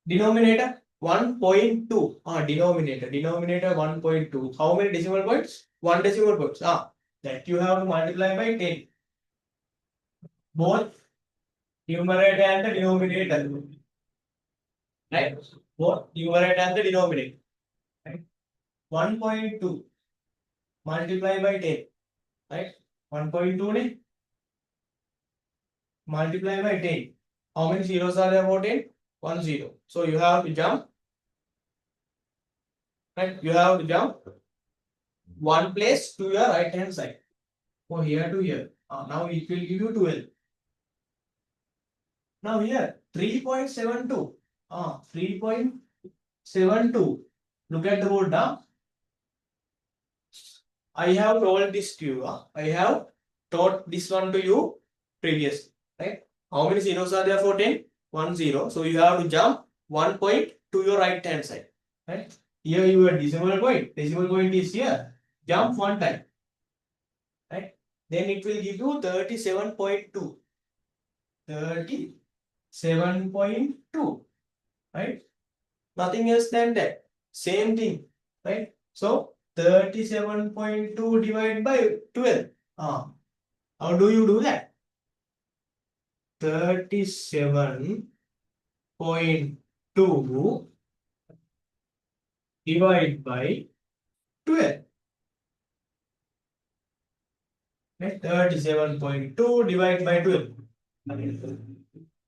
denominator 1.2. Denominator 1.2. How many decimal points? 1 decimal points. That you have to multiply by 10. Both numerator and the denominator. Right? Both numerator and the denominator. Right? 1.2 multiply by 10. Right? 1.2 multiply by 10. How many zeros are there for 10? 1 0. So you have to jump. Right? You have to jump one place to your right hand side. From here to here. Now it will give you 12. Now here 3.72. 3.72. Look at the board now. I have told this to you. I have taught this one to you previously. Right? How many zeros are there for 10? 1 0. So you have to jump 1 point to your right hand side. Right? Here your decimal point. Decimal point is here. Jump one time. Right? Then it will give you 37.2. 37.2. Right? Nothing else than that. Same thing. Right? So 37.2 divided by 12. How do you do that? 37.2 divided by 12. Right? 37.2 divided by 12.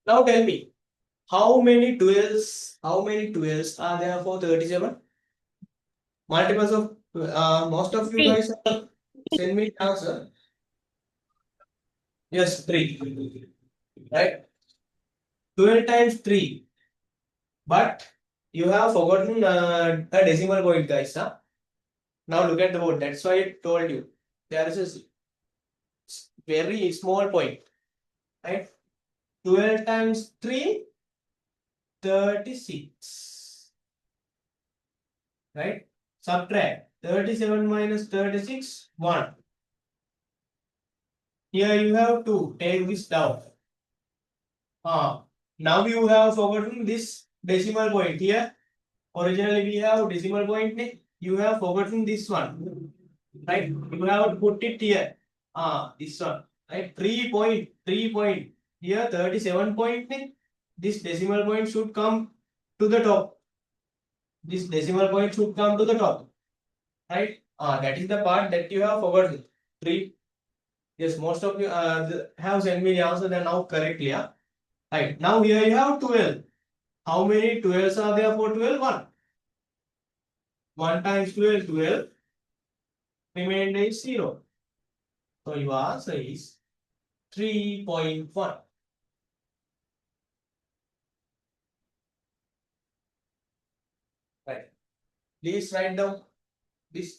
Now tell me, how many 12s are there for 37? Multiples of most of you Three. guys have send me the answer. Yes, 3. Right? 12 times 3. But you have forgotten a decimal point, guys. Huh? Now look at the board. That's why I told you. There is a very small point. Right? 12 times 3, 36. Right? Subtract. 37 minus 36, 1. Here you have to take this down. Now you have forgotten this decimal point here. Originally we have decimal point. You have forgotten this one. Right? You have to put it here. This one. Right? 3 point. Here 37 point. This decimal point should come to the top. This decimal point should come to the top. Right? That is the part that you have forgotten. 3. Yes, most of you have sent me the answer now correctly. Right. Now here you have 12. How many 12s are there for 12? 1. 1 times 12, 12. Remainder is 0. So your answer is 3.1. Right. Please write down this.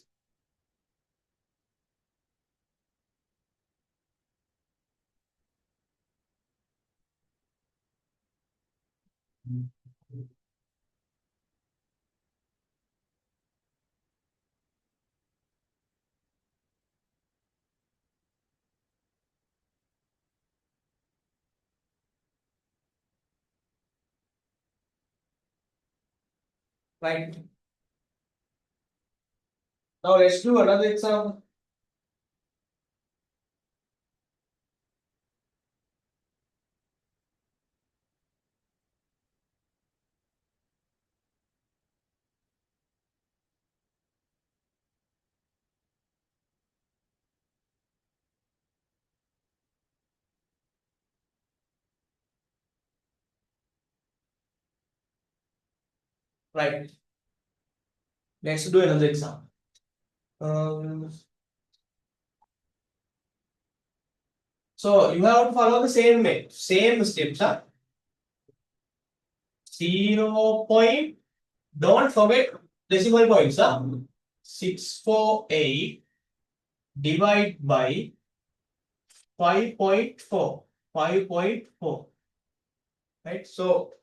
Right. Now let's do another example. Right. Let's do another example. So you have to follow the same steps. 0 point. Don't forget decimal points. 648 divide by 5.4. 5.4. Right. So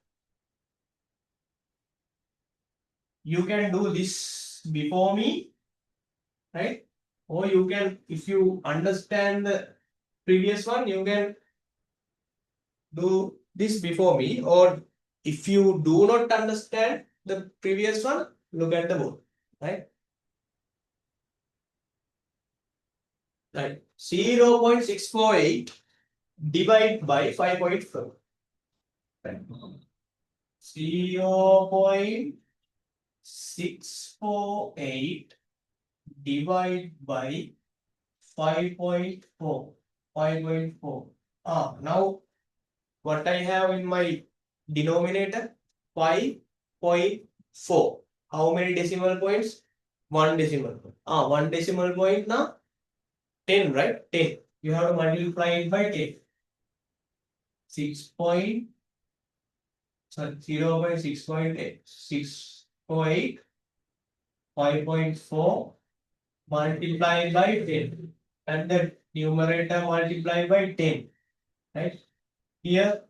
you can do this before me. Right. Or you can, if you understand the previous one, you can do this before me. Or if you do not understand the previous one, look at the board. Right. Right. 0.648 divide by 5.4. Right. 0.648 divide by 5.4. 5.4. Now what I have in my denominator? 5.4. How many decimal points? 1 decimal point. 1 decimal point now 10, right? 10. You have to multiply it by 10. 6 point, sorry, 0.6.8, 6.8, 5.4 multiplied by 10. And the numerator multiplied by 10. Right? Here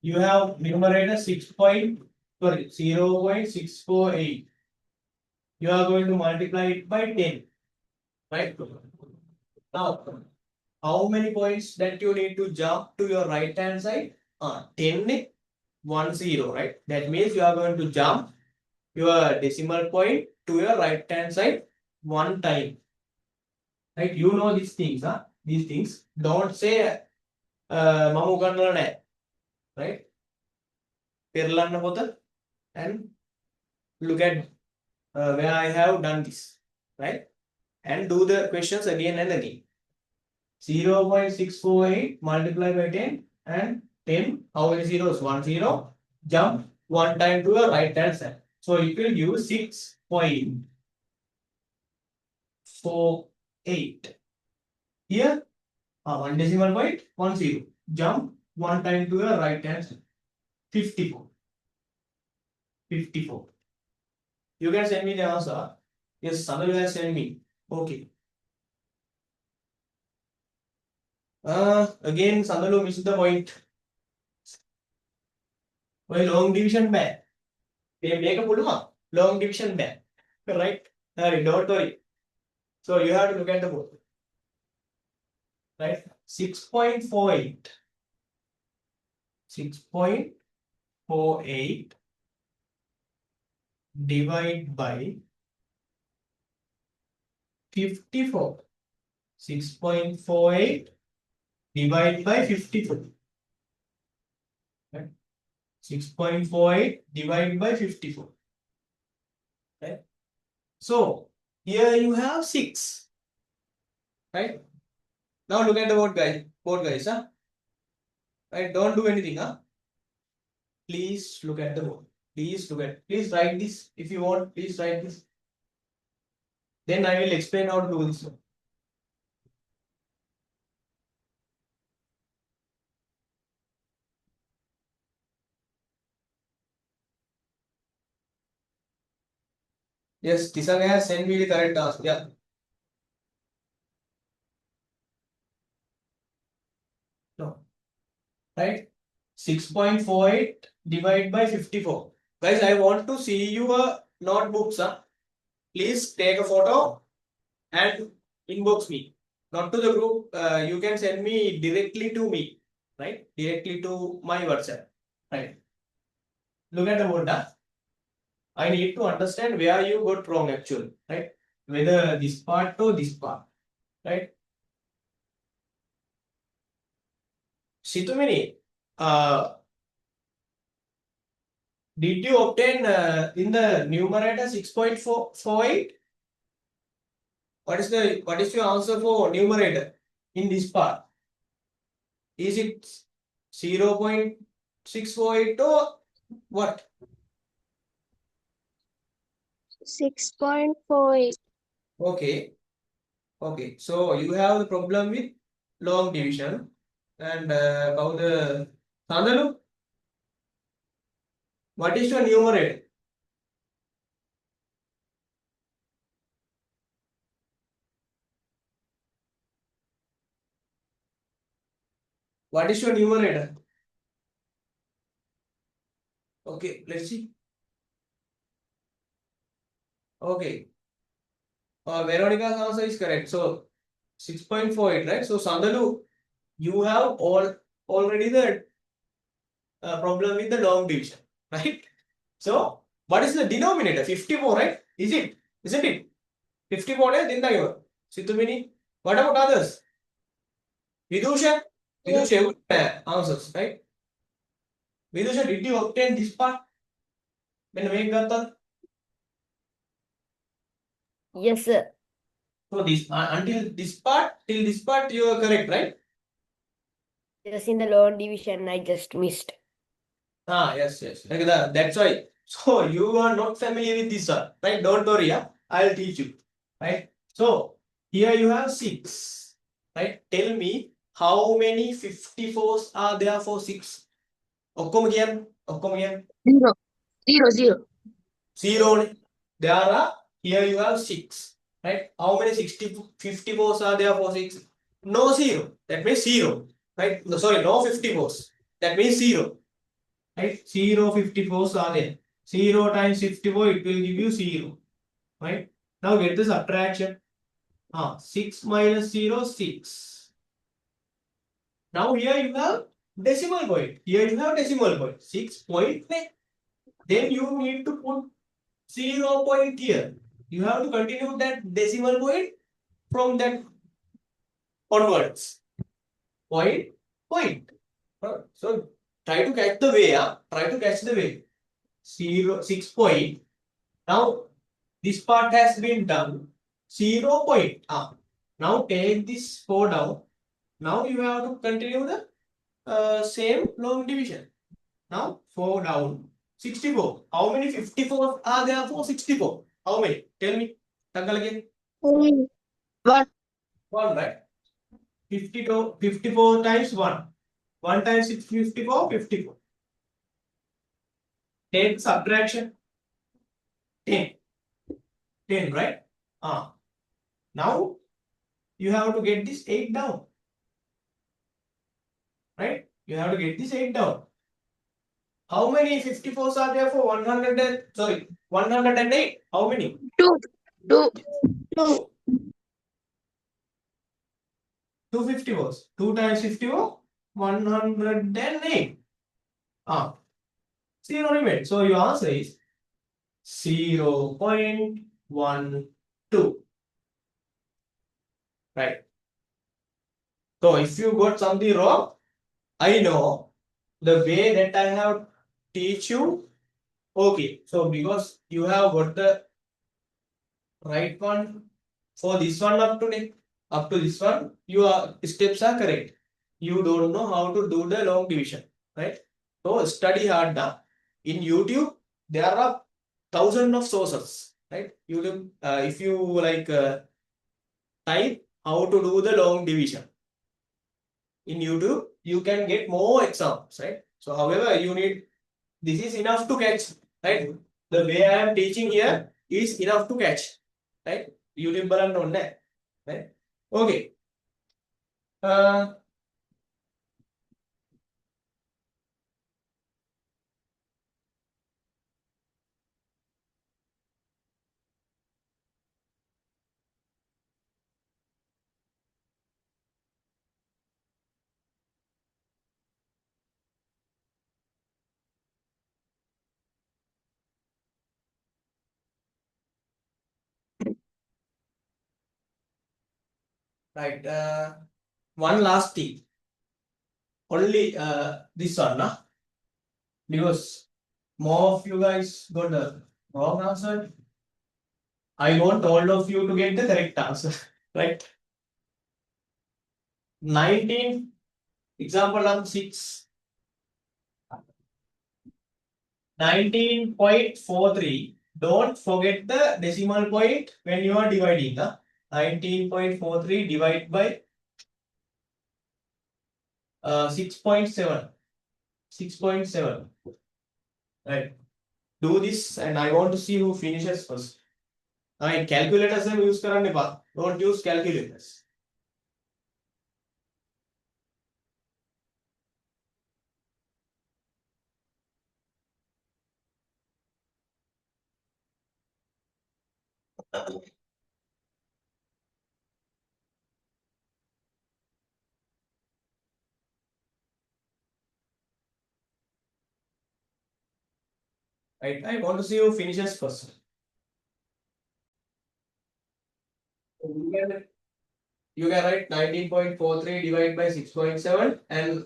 you have numerator 0.648. You are going to multiply it by 10. Right? Now, how many points that you need to jump to your right hand side? 10, 1, 0, right? That means you are going to jump your decimal point to your right hand side one time. Right? You know these things, huh? These things. Don't say Mamu Kannala, right? Perlanna pota and look at where I have done this, right? And do the questions again and again. 0.648 multiplied by 10 and 10. How many zeros? 1 0. Jump one time to your right hand side. So it will give 6.48. Here, 1 decimal point, 1 0. Jump one time to your right hand side. 54. 54. You can send me the answer. Yes, Sanal has sent me. Okay. Again, Sanalu missed the point. Why long division back? Make a pulma. Long division back. Right? Don't worry. So you have to look at the board. Right? 6.48. 6.48 divided by 54. 6.48 divided by 54. Right? 6.48 divided by 54. Right? So here you have 6. Right? Now look at the board, guys. Huh? Right? Don't do anything, huh? Please look at the board. Please write this. If you want, please write this. Then I will explain how to do this one. Yes, Tisanga has sent me the correct answer. Yeah. No. Right? 6.48 divided by 54. Guys, I want to see your notebooks. Huh? Please take a photo and inbox me. Not to the group. You can send me directly to me. Right? Directly to my WhatsApp. Right? Look at the board. Huh? I need to understand where you got wrong actually. Right? Whether this part or this part. Right? Situmini, did you obtain in the numerator 6.48? What is your answer for numerator in this part? Is it 0.648 or what? 6.48. Okay. Okay. So you have the problem with long division and how the Sandalu? What is your numerator? What is your numerator? Okay, let's see. Okay. Veronica's answer is correct. So 6.48, right? So Sandalu, you have already the problem with the long division, right? So what is the denominator? 54, right? Isn't it? 54 is Dinda. Situmini. What about others? Vidusha? Yes. Vidusha answers, right? Vidusha, did you obtain this part? When we got the Yes, sir. so this until this part, till this part you are correct, right? Just in the long division, I just missed. Yes. Like that. That's why. So you are not familiar with this one, right? Don't worry. Yeah? I'll teach you. Right? So here you have 6. Right? Tell me how many 54s are there for 6? Okkom again. Okkom again. 0. 0. 0. 0. There are, here you have 6. Right? How many 54s are there for 6? No 0. That means 0. Right? No, sorry, no 54s. That means 0. Right? 0 54s are there. 0 times 54, it will give you 0. Right? Now get the subtraction. 6 minus 0, 6. Now here you have decimal point. Here you have decimal point. 6.9. Then you need to put 0 point here. You have to continue that decimal point from that onwards. Point. So try to catch the way. Try to catch the way. 6 point. Now this part has been done. 0 point. Now take this 4 down. Now you have to continue the same long division. Now 4 down. 64. How many 54 are there for 64? How many? Tell me. Tackle again. 1. 1, right? 52, 54 times 1. 1 times 6, 54, 54. Take subtraction. 10. 10, right? Now you have to get this 8 down. Right? You have to get this 8 down. How many 54s are there for 108? How many? 2. 2. 2. 2 54s. 2 times 54, 108. 0 remains. So your answer is 0.12. Right. So if you got something wrong, I know the way that I have teach you. Okay. So because you have got the right one for this one up to this one, your steps are correct. You don't know how to do the long division, right? So study hard now. In YouTube, there are thousands of sources, right? YouTube, if you like type how to do the long division in YouTube, you can get more examples, right? So however, you need, this is enough to catch, right? The way I am teaching here is enough to catch, right? YouTube බලන්න ඕනේ නැහැ, right? Okay. Right. One last thing. Only this one, nah? Because more of you guys got the wrong answer. I want all of you to get the correct answer, right? 19, example number 6. 19.43. Don't forget the decimal point when you are dividing. 19.43 divided by 6.7. 6.7. Right. Do this and I want to see who finishes first. Calculators use करने पा. Don't use calculators. Right. I want to see who finishes first. You can write 19.43 divided by 6.7 and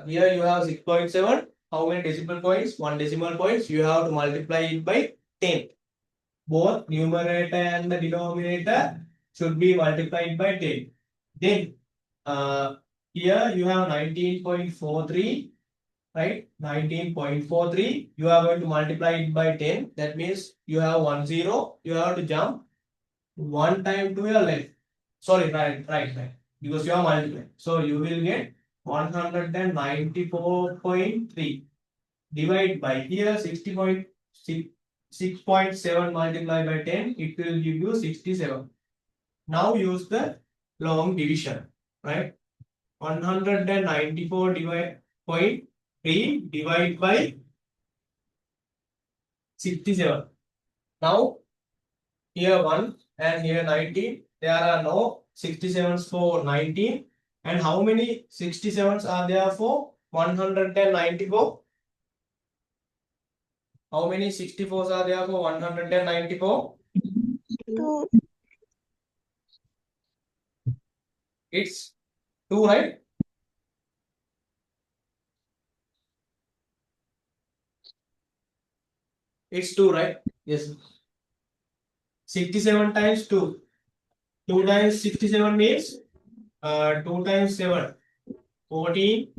here you have 6.7. How many decimal points? 1 decimal points. You have to multiply it by 10. Both numerator and the denominator should be multiplied by 10. Then here you have 19.43, right? 19.43. You are going to multiply it by 10. That means you have 1 0. You have to jump 1 time to your left. Sorry, right. Because you are multiplying. So you will get 194.3 divide by here 6.7 multiplied by 10, it will give you 67. Now use the long division, right? 194 0.3 divided by 67. Now here 1 and here 19. There are no 67s for 19. And how many 67s are there for 194? How many 64s are there for 194? 2. It's 2, right? It's 2, right? Yes. 67 times 2. 2 times 67 means 2 times 7. 14.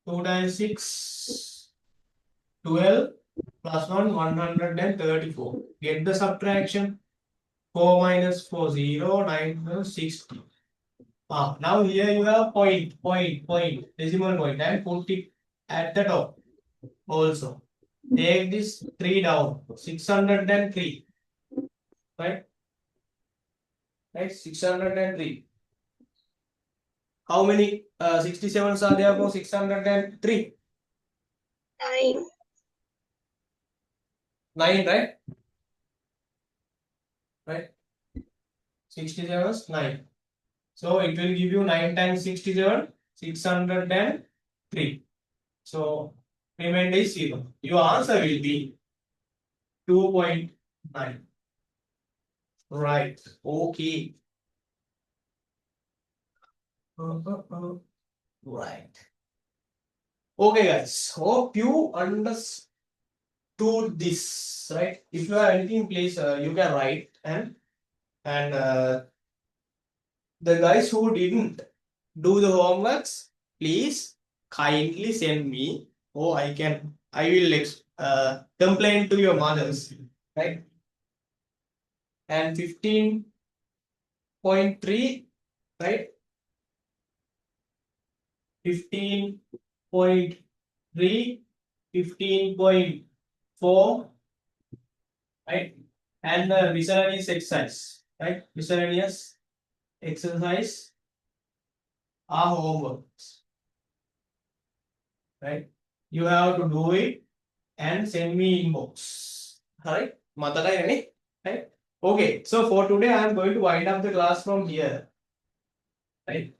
2 times 6. 12 plus 1, 134. Get the subtraction. 4 minus 4, 0, 9 plus 60. Now here you have point, decimal point, and put it at the top also. Take this 3 down, 603. Right? 603. How many 67s are there for 603? 9. 9, right? Right? 67s, 9. So it will give you 9 times 67, 603. So remainder is 0. Your answer will be 2.9. Right. Okay. Right. Okay, guys. Hope you understood this. Right. If you have anything, please you can write and the guys who didn't do the homeworks, please kindly send me. Oh, I will complain to your mothers. Right. And 15.3, right? 15.3, 15.4, right? And the miscellaneous exercise, right? Miscellaneous exercise are homeworks, right? You have to do it and send me inbox. Right? Matakai, right? Okay, so for today I am going to wind up the class from here. Right?